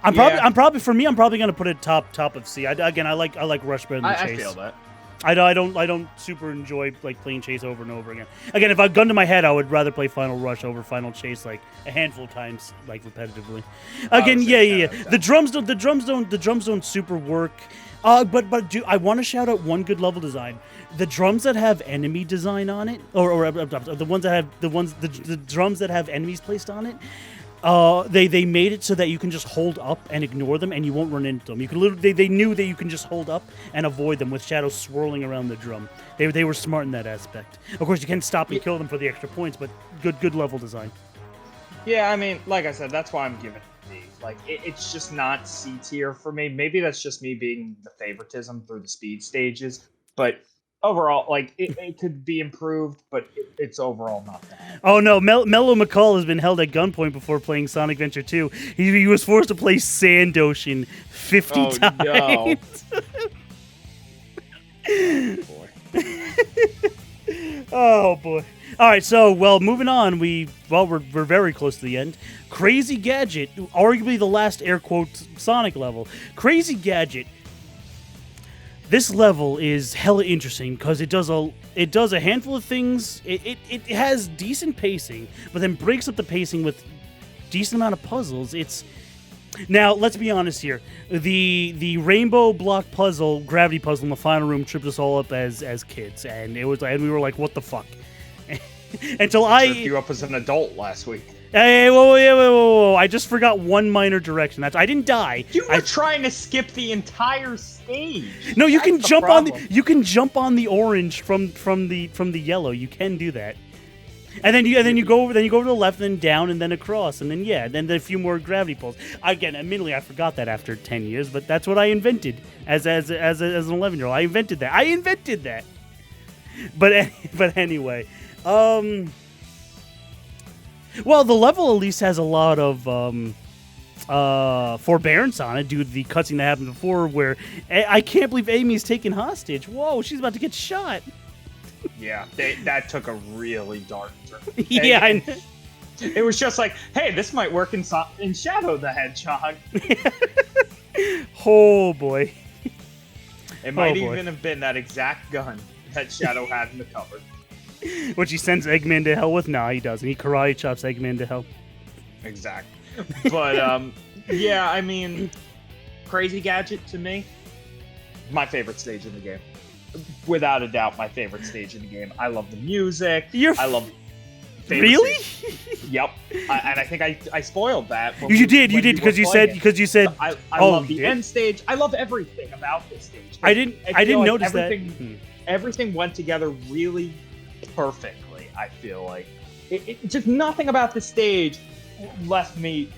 I'm probably gonna put it top of C. I like Rush better than Chase. I feel that. I don't super enjoy like playing Chase over and over again. Again, if I gun to my head, I would rather play Final Rush over Final Chase like a handful of times, like repetitively. Again, yeah. The drums don't super work. But I want to shout out one good level design. The drums that have enemy design on it, or the drums that have enemies placed on it. They made it so that you can just hold up and ignore them, and you won't run into them. You can literally they knew that you can just hold up and avoid them with shadows swirling around the drum. They were smart in that aspect. Of course, you can stop and kill them for the extra points, but good level design. Yeah, I mean, like I said, that's why I'm giving it D. Like, it's just not C tier for me. Maybe that's just me being the favoritism through the speed stages, but overall, like, it could be improved, but it's overall not bad. Oh no, Mellow McCall has been held at gunpoint before playing Sonic Adventure 2. He was forced to play Sand Ocean 50 times. No. Oh boy. All right, so moving on. We're very close to the end. Crazy Gadget, arguably the last air quotes Sonic level. Crazy Gadget. This level is hella interesting because it does a handful of things. It has decent pacing, but then breaks up the pacing with decent amount of puzzles. Now, let's be honest here. The rainbow block puzzle, gravity puzzle in the final room tripped us all up as kids, and we were like, what the fuck? Until I tripped you up as an adult last week. Hey, whoa! I just forgot one minor direction. I didn't die. You were trying to skip the entire stage. No, you can jump on the orange from the yellow. You can do that. And then you go over to the left, then down, and then across, and then a few more gravity pulls. Again, admittedly, I forgot that after 10 years, but that's what I invented as an 11-year-old. I invented that. But anyway, well, the level at least has a lot of forbearance on it due to the cutscene that happened before, where I can't believe Amy's taken hostage. Whoa, she's about to get shot. Yeah, that took a really dark turn. Yeah, it was just like, hey, this might work in Shadow the Hedgehog. Oh boy. It might even have been that exact gun that Shadow had in the cupboard. Which he sends Eggman to hell with? Nah, he doesn't. He karate chops Eggman to hell. Exactly. But, yeah, I mean, Crazy Gadget, to me, my favorite stage in the game. Without a doubt, my favorite stage in the game. I love the music. I love... Really? Yep. And I think I spoiled that. You did, because you said... I love the end stage. I love everything about this stage. I didn't notice that. Everything went together really perfectly, I feel like. It just nothing about the stage left me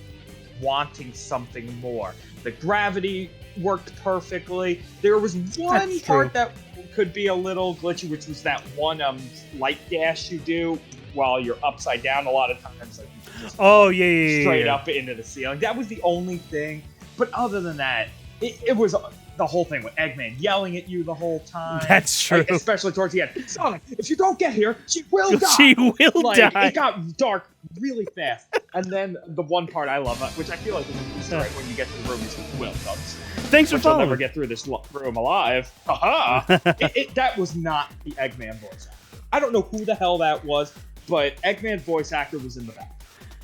wanting something more. The gravity worked perfectly. There was one part that could be a little glitchy, which was that one light dash you do while you're upside down. A lot of times, like, you just straight up into the ceiling. That was the only thing. But other than that, it was the whole thing with Eggman yelling at you the whole time. That's true. Like, especially towards the end. Sonic, if you don't get here, she will die. She will die. It got dark really fast. And then the one part I love, which I feel like is an Easter egg when you get to the room, is Will comes. Thanks for following. You'll never get through this room alive. Haha! That was not the Eggman voice actor. I don't know who the hell that was, but Eggman's voice actor was in the back.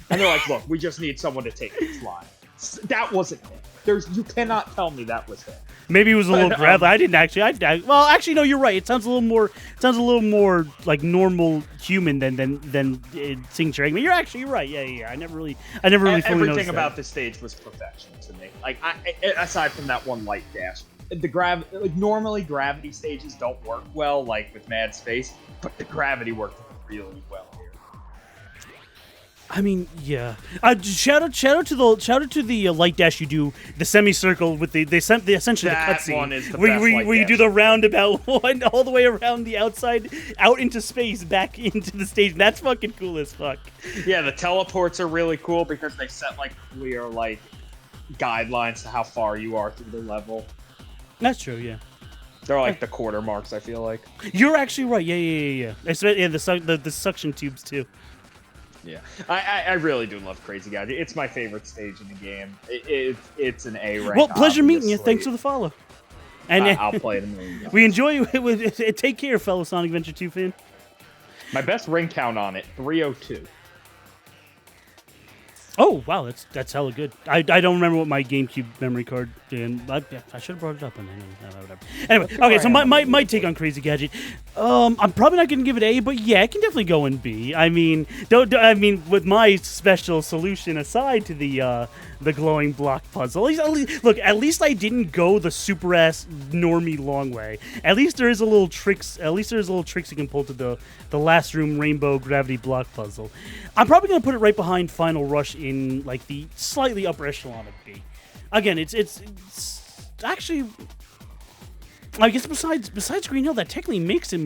And they're like, look, we just need someone to take this line. That wasn't him. You cannot tell me that was him. Maybe it was a little gravelly. I didn't actually. Well, actually, no. You're right. It sounds a little more. More like normal human than signature Eggman. You're right. Yeah. I never really fully noticed everything about this stage was perfection to me. Like, aside from that one light dash, normally gravity stages don't work well, like with Mad Space, but the gravity worked really well here. I mean, yeah. Shout out to the light dash you do, the semicircle with the essentially that the cutscene. One is the where best you do the roundabout one all the way around the outside, out into space, back into the stage. That's fucking cool as fuck. Yeah, the teleports are really cool because they set like clear guidelines to how far you are through the level. That's true, yeah. They're like the quarter marks, I feel like. You're actually right. Yeah. The suction tubes too. Yeah, I really do love Crazy Gadget. It's my favorite stage in the game. It's an A rank. Well, pleasure meeting you. Thanks for the follow. And I'll play it a million times. We enjoy it. Take care, fellow Sonic Adventure 2 fan. My best ring count on it, 302. Oh wow, that's hella good. I don't remember what my GameCube memory card did. I should have brought it up. Whatever. Anyway, okay. So my take on Crazy Gadget. I'm probably not gonna give it A, but yeah, it can definitely go in B. I mean, with my special solution aside to the glowing block puzzle. At least I didn't go the super ass normie long way. At least there is a little tricks. At least there's a little tricks you can pull to the last room rainbow gravity block puzzle. I'm probably gonna put it right behind Final Rush in like the slightly upper echelon of B. Again, it's actually, I guess besides Green Hill, that technically makes it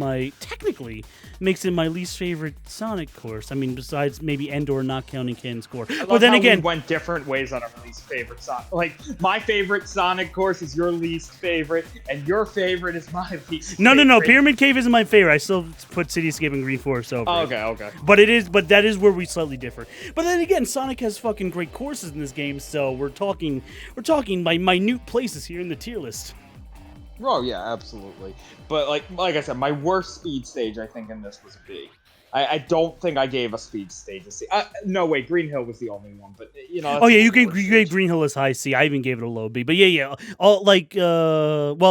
my least favorite Sonic course. I mean, besides maybe Endor not counting Ken's core. But then again, we went different ways on our least favorite Sonic. Like, my favorite Sonic course is your least favorite, and your favorite is my least. No. Pyramid Cave isn't my favorite. I still put Cityscape and Green Forest over. Oh, okay. But that is where we slightly differ. But then again, Sonic has fucking great courses in this game, so we're talking by minute places here in the tier list. Oh yeah, absolutely. But like I said, my worst speed stage I think in this was B. I don't think I gave a speed stage a C. No wait, Green Hill was the only one, but you know. Oh yeah, you gave Green Hill as high C. I even gave it a low B. But yeah. All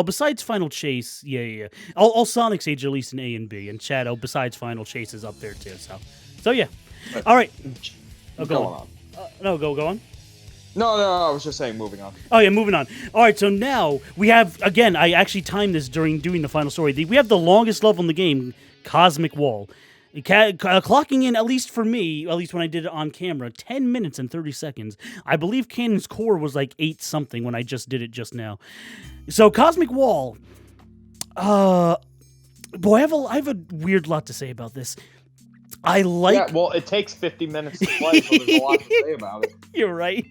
besides Final Chase, yeah. All Sonic stages are at least an A and B, and Shadow besides Final Chase is up there too. So yeah. All right. Go on. Go on. No, I was just saying, moving on. Oh, yeah, moving on. All right, so now we have, again, I actually timed this during doing the final story. We have the longest level in the game, Cosmic Wall. Clocking in, at least for me, at least when I did it on camera, 10 minutes and 30 seconds. I believe Canon's core was like 8-something when I just did it just now. So, Cosmic Wall. Boy, I have a weird lot to say about this. Yeah, well, it takes 50 minutes to play, so there's a lot to say about it. You're right.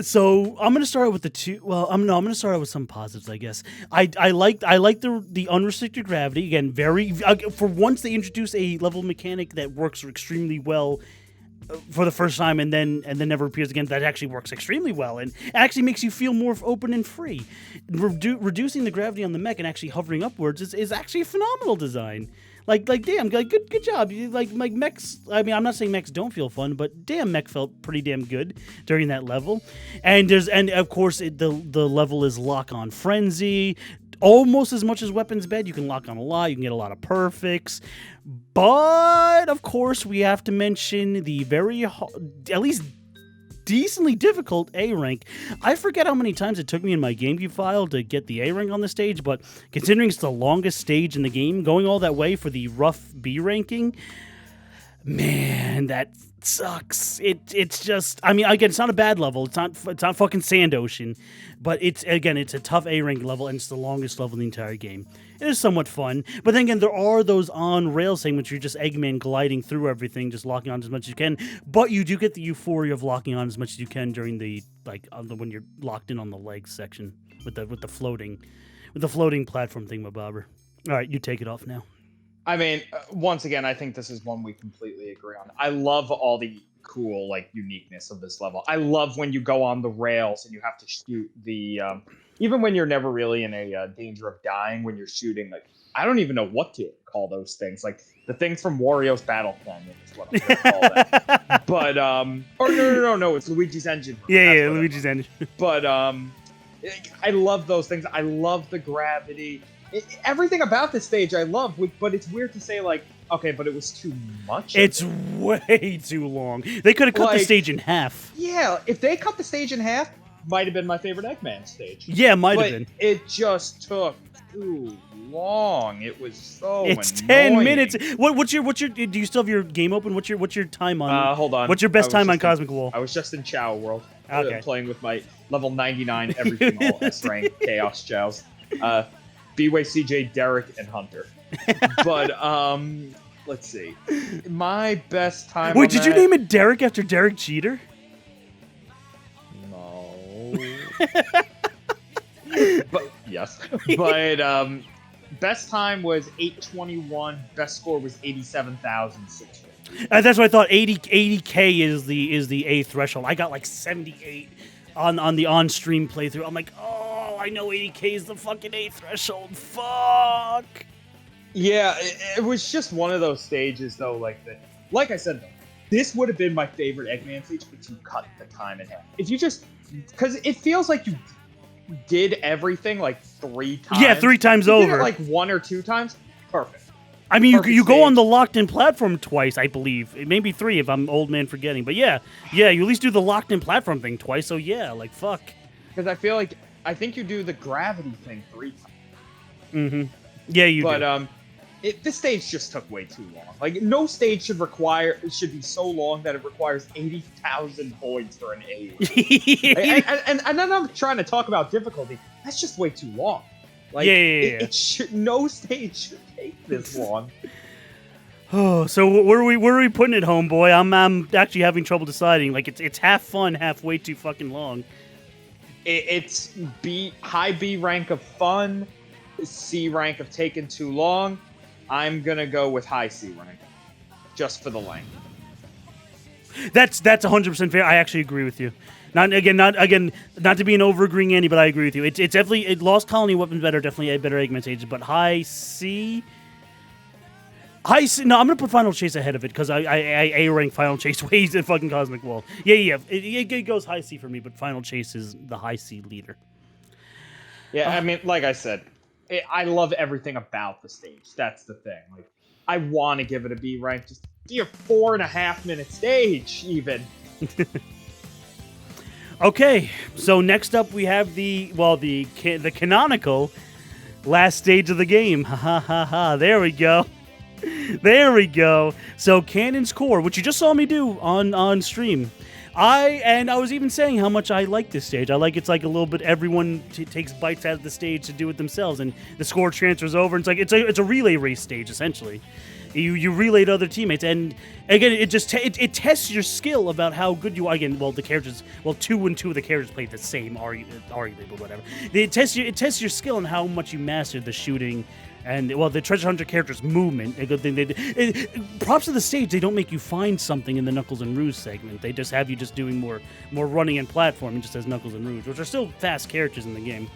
So I'm gonna start out with the two. Well, I'm gonna start out with some positives, I guess. I like the unrestricted gravity again. Very for once they introduce a level mechanic that works extremely well for the first time, and then never appears again. That actually works extremely well, and actually makes you feel more open and free. Reducing the gravity on the mech and actually hovering upwards is actually a phenomenal design. Like, damn, good job. Like mechs. I mean, I'm not saying mechs don't feel fun, but damn, mech felt pretty damn good during that level. And of course the level is lock on frenzy, almost as much as Weapons Bed. You can lock on a lot. You can get a lot of perfects. But of course, we have to mention the very at least decently difficult A rank. I forget how many times it took me in my GameCube file to get the A rank on the stage, but considering it's the longest stage in the game, going all that way for the rough B ranking, man, that sucks. It's just, I mean, again, it's not a bad level. It's not fucking Sand Ocean, but it's a tough A rank level, and it's the longest level in the entire game. It is somewhat fun, but then again, there are those on-rail segments where you're just Eggman gliding through everything, just locking on as much as you can, but you do get the euphoria of locking on as much as you can during the when you're locked in on the legs section with the floating platform thingamabobber. All right, you take it off now. I mean, once again, I think this is one we completely agree on. I love all the cool, uniqueness of this level. I love when you go on the rails and you have to shoot the... even when you're never really in a danger of dying, when you're shooting, I don't even know what to call those things. Like the things from Wario's Battle Canyon is what I'm gonna call them. But or no, it's Luigi's Engine. Yeah, Luigi's Engine. But I love those things. I love the gravity. Everything about this stage I love, but it's weird to say like, okay, but it was too much. It's way too long. They could have cut the stage in half. Yeah, if they cut the stage in half, might have been my favorite Eggman stage. Yeah, might have been. It just took too long. It was so It's annoying. 10 minutes. What's your do you still have your game open? What's your time on? Hold on. What's your best time on Cosmic Wall? I was just in Chow World. Okay. Playing with my level 99 everything all S rank Chaos Chows. B-Way, CJ, Derek, and Hunter. But let's see. My best time. Wait, did you name it Derek after Derek Jeter? No. But yes. But best time was 8:21. Best score was 87,650. That's what I thought. 80K is the A threshold. I got like 78 on the on-stream playthrough. I'm like, oh, I know 80K is the fucking A threshold. Fuck. Yeah, it was just one of those stages though. Like I said, this would have been my favorite Eggman stage, but you cut the time in half. If you just, because it feels like you did everything like 3 times. Yeah, 3 times you over. did it like 1 or 2 times. Perfect. I mean, you go stage. on the locked-in platform twice, I believe. It may be 3 if I'm old man forgetting. But yeah, you at least do the locked-in platform thing twice. So yeah, like fuck. Because I think you do the gravity thing 3 times. Mm-hmm. Yeah, you do. But this stage just took way too long. Like no stage should be so long that it requires 80,000 points for an A. and then I'm trying to talk about difficulty. That's just way too long. Like, It should, no stage should take this long. Oh, so where are we putting it, homeboy? I'm actually having trouble deciding. Like it's half fun, half way too fucking long. It's high B rank of fun, C rank of taking too long. I'm gonna go with high C rank, just for the length. That's 100% fair. I actually agree with you. Not to be an over-agreeing Andy, but I agree with you. It's definitely Lost Colony weapons better, definitely a better Eggman stage, but high C. No, I'm gonna put Final Chase ahead of it because I A rank Final Chase way the fucking Cosmic Wall. Yeah. It goes high C for me, but Final Chase is the high C leader. Yeah, I mean, like I said, I love everything about the stage. That's the thing. Like, I want to give it a B rank. Just be a 4.5 minute stage, even. Okay, so next up we have the canonical last stage of the game. Ha ha ha ha. There we go. There we go. So Cannon's Core, which you just saw me do on stream. I was even saying how much I like this stage. I like it's like a little bit everyone takes bites out of the stage to do it themselves, and the score transfers over. And it's a relay race stage essentially. You relay to other teammates, and again, it tests your skill about how good you are. Again, 2 and 2 of the characters play the same, arguably, but whatever. It tests your skill and how much you mastered the shooting, and the Treasure Hunter character's movement. A good thing. Props to the stage. They don't make you find something in the Knuckles and Rouge segment. They just have you just doing more running and platforming, just as Knuckles and Rouge, which are still fast characters in the game.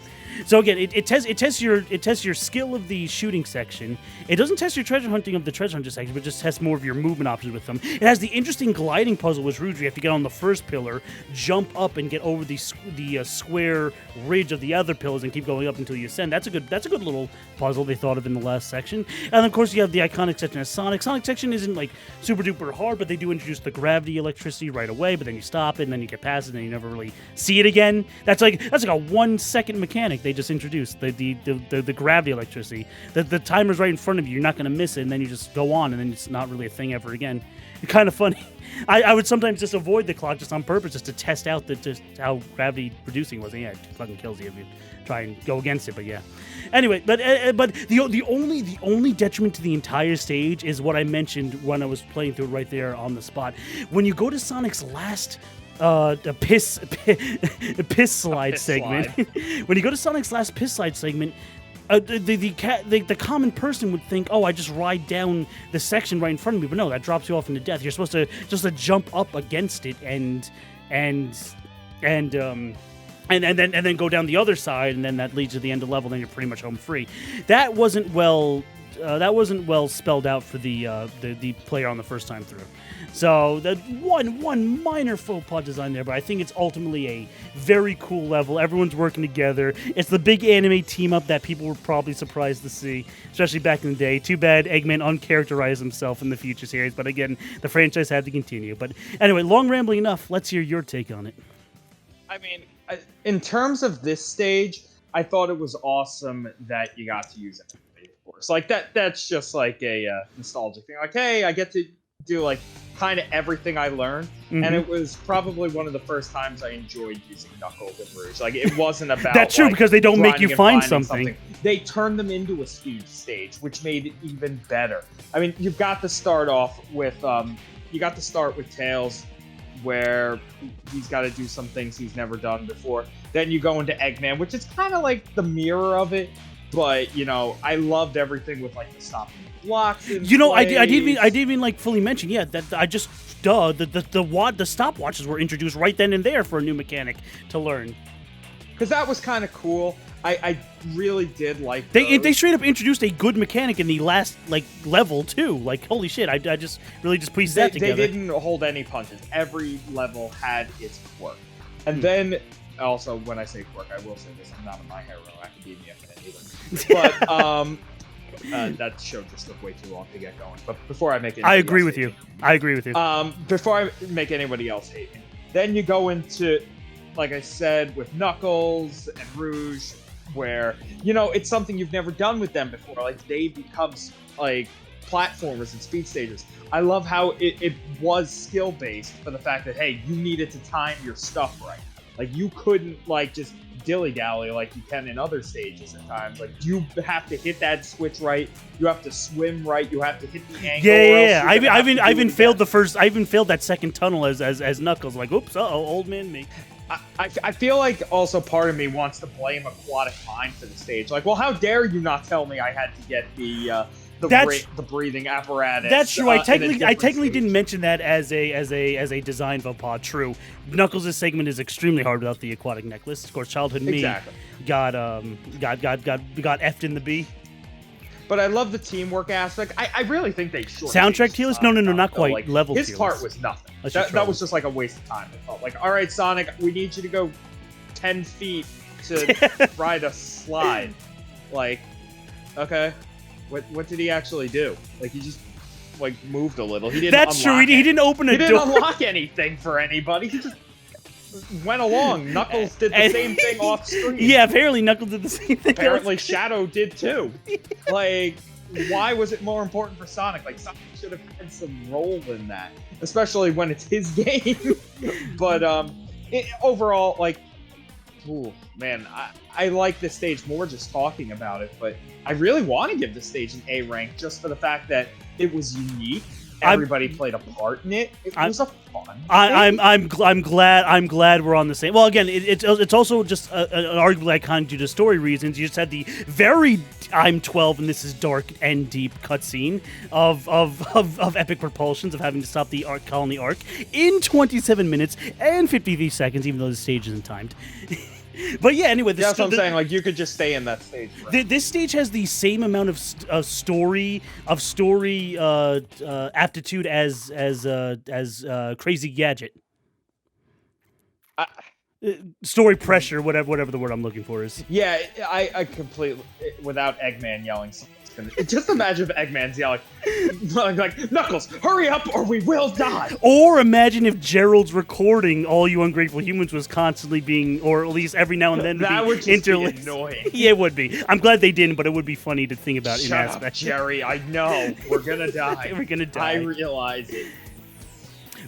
So again, it tests your skill of the shooting section. It doesn't test your treasure hunting of the treasure hunter section, but just tests more of your movement options with them. It has the interesting gliding puzzle with Rouge. You have to get on the first pillar, jump up, and get over the square ridge of the other pillars, and keep going up until you ascend. That's a good little puzzle they thought of in the last section. And of course, you have the iconic section of Sonic. Sonic section isn't like super duper hard, but they do introduce the gravity electricity right away. But then you stop it, and then you get past it, and then you never really see it again. That's like a 1 second mechanic they just introduced, the gravity electricity. The timer's right in front of you. You're not going to miss it, and then you just go on, and then it's not really a thing ever again. It's kind of funny. I would sometimes just avoid the clock just on purpose, just to test out just how gravity producing was. And yeah, it fucking kills you if you try and go against it. But yeah. Anyway, but the only detriment to the entire stage is what I mentioned when I was playing through it right there on the spot. When you go to Sonic's last piss slide segment. When you go to Sonic's last piss slide segment, the common person would think, oh, I just ride down the section right in front of me, but no, that drops you off into death. You're supposed to just jump up against it and and then go down the other side, and then that leads to the end of level. Then you're pretty much home free. That wasn't well spelled out for the player on the first time through. So that one minor faux pas design there, but I think it's ultimately a very cool level. Everyone's working together. It's the big anime team up that people were probably surprised to see, especially back in the day. Too bad Eggman uncharacterized himself in the future series, but again, the franchise had to continue. But anyway, long rambling enough. Let's hear your take on it. I mean, in terms of this stage, I thought it was awesome that you got to use it. Of course, like that's just like a nostalgic thing. Like, hey, I get to do like kind of everything I learned, and it was probably one of the first times I enjoyed using Knuckles and Rouge. Like, it wasn't about that's true, like, because they don't make you find something. They turned them into a speed stage, which made it even better. I mean, you've got to start off with Tails, where he's got to do some things he's never done before. Then you go into Eggman, which is kind of like the mirror of it. But, you know, I loved everything with, like, the stopping blocks. You know, I didn't even like fully mention, that I just the stopwatches were introduced right then and there for a new mechanic to learn. Because that was kind of cool. I really did like they straight up introduced a good mechanic in the last level too. Like, holy shit! I just really pieced that together. They didn't hold any punches. Every level had its quirk, and then also when I say quirk, I will say this: I'm not a My Hero Academia fan either. But that show just took way too long to get going. But before I make it, I agree with you. Before I make anybody else hate me, then you go into, like I said, with Knuckles and Rouge, where, you know, it's something you've never done with them before. Like, they become, like, platformers and speed stages. I love how it was skill-based for the fact that, hey, you needed to time your stuff right. Like, you couldn't, like, just dilly-dally like you can in other stages at times. Like, you have to hit that switch right. You have to swim right. You have to hit the angle. Yeah. I even failed that second tunnel as Knuckles. Like, oops, old man me. I feel like also part of me wants to blame Aquatic Mind for the stage. Like, well, how dare you not tell me I had to get the breathing apparatus? That's true. I technically didn't mention that as a design faux pas. True. Knuckles' segment is extremely hard without the aquatic necklace. Of course, childhood me got effed in the B. But I love the teamwork aspect. I really think they soundtrack tier list? No, not quite. Like, level his tier part list. was nothing. That was just like a waste of time. It felt like, all right, Sonic, we need you to go 10 feet to ride a slide. Like, okay, what did he actually do? Like, he just moved a little. He didn't. That's true. He didn't open a door. He didn't unlock anything for anybody. He just went along. Knuckles did the same thing off screen. Yeah, apparently Knuckles did the same thing. Apparently Shadow did too. Like, why was it more important for Sonic? Like, Sonic should have had some role in that, especially when it's his game. But overall, like, ooh, man, I like this stage more just talking about it. But I really want to give this stage an A rank just for the fact that it was unique. Everybody played a part in it. It was a fun thing. I'm glad we're on the same. Well, again, it's also just an arguably iconic due to story reasons. You just had the very I'm 12 and this is dark and deep cutscene of epic propulsions of having to stop the colony arc in 27 minutes and 53 seconds, even though the stage isn't timed. But yeah, anyway, that's what I'm saying. Like, you could just stay in that stage. This stage has the same amount of story aptitude as Crazy Gadget. Story pressure, whatever the word I'm looking for is. Yeah, I completely, without Eggman yelling. Just imagine if Eggman's yelling, like, Knuckles, hurry up or we will die. Or imagine if Gerald's recording All You Ungrateful Humans was constantly being, or at least every now and then, that would just be annoying. Yeah, it would be. I'm glad they didn't, but it would be funny to think about in that aspect. Jerry, I know. We're gonna die. We're gonna die. I realize it.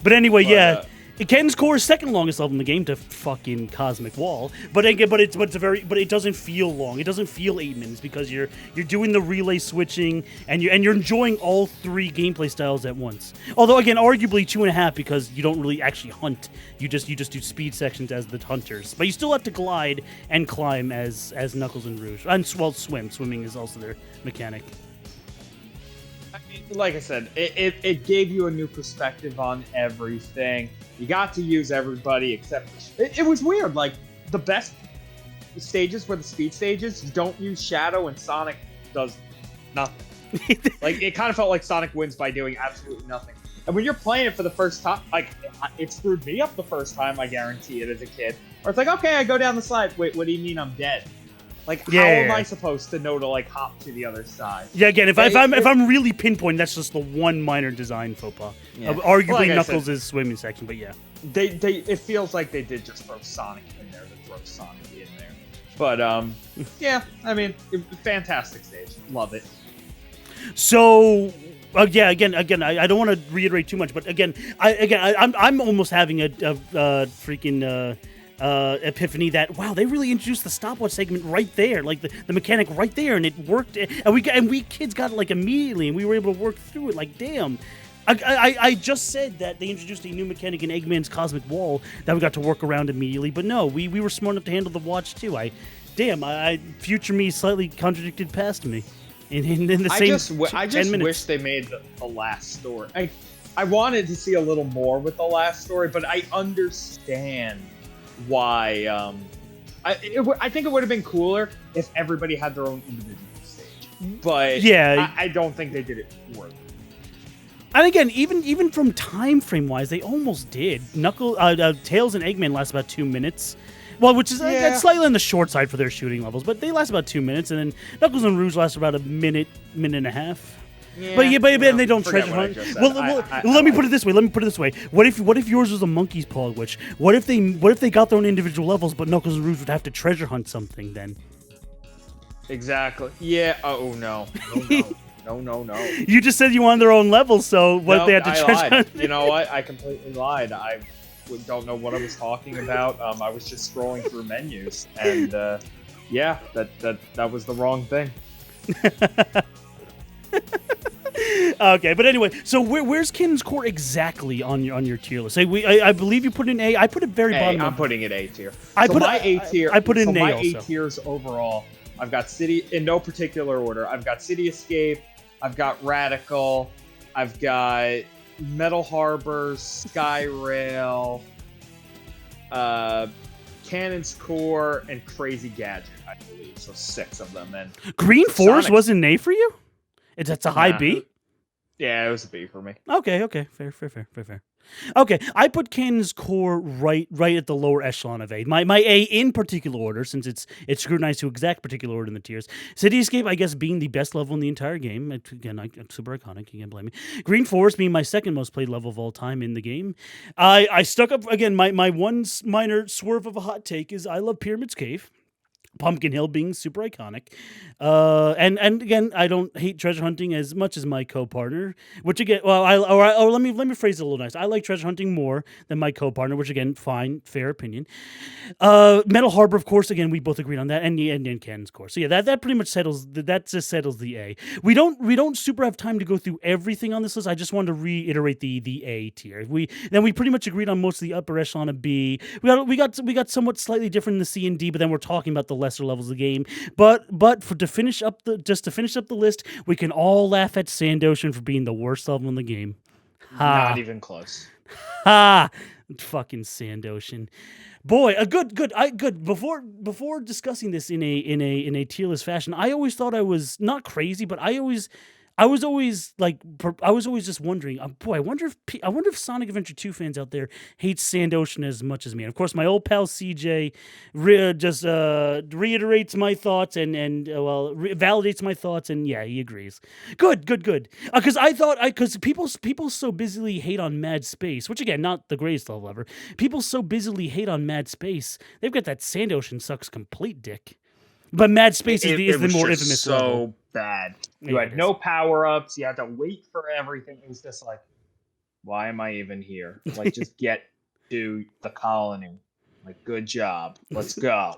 But anyway, yeah. Ken's Core is second longest level in the game to fucking Cosmic Wall, but it doesn't feel long. It doesn't feel 8 minutes because you're doing the relay switching and you're enjoying all three gameplay styles at once. Although again, arguably 2.5 because you don't really actually hunt. You just do speed sections as the hunters, but you still have to glide and climb as Knuckles and Rouge. And swim. Swimming is also their mechanic. Like I said, it gave you a new perspective on everything. You got to use everybody except... It was weird. Like, the best stages were the speed stages. You don't use Shadow, and Sonic does nothing. Like, it kind of felt like Sonic wins by doing absolutely nothing. And when you're playing it for the first time, like, it screwed me up the first time, I guarantee it, as a kid. Or it's like, okay, I go down the slide. Wait, what do you mean I'm dead? Like, how am I supposed to know to, like, hop to the other side? Yeah, again, if I'm really pinpointing, that's just the one minor design faux pas. Yeah. Arguably, like Knuckles' swimming section, but yeah. It feels like they did just throw Sonic in there to throw Sonic in there. But, yeah, I mean, fantastic stage. Love it. So, yeah, again, I don't want to reiterate too much, but I'm almost having a freaking epiphany that, wow, they really introduced the stopwatch segment right there, like the mechanic right there, and it worked, and we kids got it like immediately, and we were able to work through it. Like, damn. I just said that they introduced a new mechanic in Eggman's Cosmic Wall that we got to work around immediately, but no, we were smart enough to handle the watch too. Future me slightly contradicted past me. In the same I just wish they made the last story. I wanted to see a little more with the last story, but I understand why. I think it would have been cooler if everybody had their own individual stage. But yeah, I don't think they did it worth it. And again, even from time frame wise, they almost did. Tails and Eggman last about 2 minutes. Well, which is slightly on the short side for their shooting levels, but they last about 2 minutes, and then Knuckles and Rouge last about a minute and a half. Yeah, but they don't treasure hunt. Well, let me put it this way. What if yours was a monkey's paw glitch? What if they got their own individual levels, but Knuckles and Rouge would have to treasure hunt something then? Exactly. Yeah. Oh no. No. You just said you wanted their own levels, so what they had to treasure hunt? You know what? I completely lied. I don't know what I was talking about. I was just scrolling through menus, and that was the wrong thing. Okay, but anyway, so where's Kin's Core exactly on your tier list? I believe you put it in A. I put it very bottom. I'm putting it A tier. I put it in A my also. A tiers overall. I've got City in no particular order. I've got City Escape. I've got Radical. I've got Metal Harbor, Skyrail, Cannon's Core, and Crazy Gadget, I believe. So 6 of them. And Green Forest wasn't an A for you? That's a high B? Yeah, it was a B for me. Okay. Fair. Okay, I put Cannon's Core right at the lower echelon of A. My A in particular order, since it's scrutinized to exact particular order in the tiers. City Escape, I guess, being the best level in the entire game. Again, super iconic. You can't blame me. Green Forest being my second most played level of all time in the game. I stuck up again. My one minor swerve of a hot take is I love Pyramid's Cave. Pumpkin Hill being super iconic, and again, I don't hate treasure hunting as much as my co-partner. Which again, let me phrase it a little nice. I like treasure hunting more than my co-partner, which again, fine, fair opinion. Metal Harbor, of course, again, we both agreed on that, and Cannon's Core. So yeah, that pretty much settles the A. We don't super have time to go through everything on this list. I just wanted to reiterate the A tier. We pretty much agreed on most of the upper echelon of B. We got somewhat slightly different in the C and D, but then we're talking about the lesser levels of the game. But to finish up the list, we can all laugh at Sand Ocean for being the worst level in the game. Not even close. Ha! Fucking Sand Ocean. Boy, good. Before discussing this in a tier list fashion, I always thought I was not crazy, but I was always just wondering, boy, I wonder if Sonic Adventure 2 fans out there hate Sand Ocean as much as me. And of course, my old pal CJ just reiterates my thoughts and validates my thoughts, and yeah, he agrees. Good. Because people so busily hate on Mad Space, which again, not the greatest level ever. People so busily hate on Mad Space, they've got that Sand Ocean sucks complete dick. But Mad Space is the more infamous level. Bad. You had no power-ups. You had to wait for everything. It was just like, why am I even here? Like, just get to the colony. Like, good job. Let's go.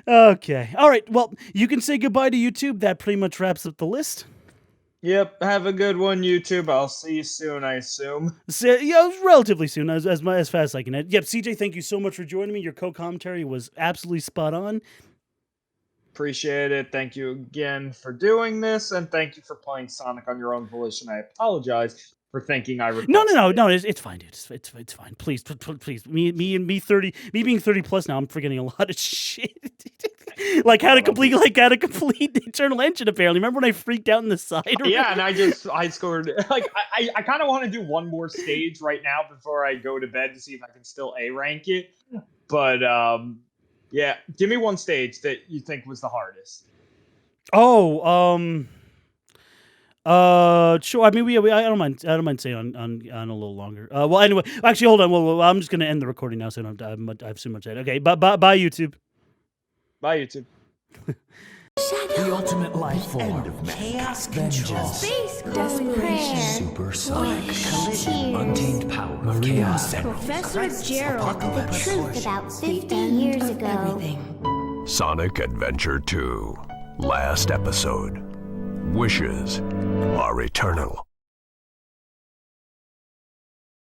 Okay. All right. Well, you can say goodbye to YouTube. That pretty much wraps up the list. Yep. Have a good one, YouTube. I'll see you soon, I assume. So, yeah, relatively soon, as fast as I can. Yep. CJ, thank you so much for joining me. Your co-commentary was absolutely spot on. Appreciate it. Thank you again for doing this, and thank you for playing Sonic on your own volition. I apologize for thinking I requested No. it. It's fine, dude. It's fine. Please. Me being 30 plus now. I'm forgetting a lot of shit. like how to complete the Eternal Engine. Apparently, remember when I freaked out in the side? Yeah, and I scored like I kind of want to do one more stage right now before I go to bed to see if I can still A rank it. But yeah, give me one stage that you think was the hardest. Oh, sure. I mean, I don't mind. I don't mind staying on a little longer. Well, anyway, actually, hold on. Well, I'm just gonna end the recording now, so I don't have too much. Okay, bye, YouTube. Bye, YouTube. The ultimate life form. Chaos control. Space desperation. Supersonic collision. Tears. Untamed power of chaos. Professor Gerald. The truth about 50 years ago. Sonic Adventure 2. Last episode. Wishes are eternal.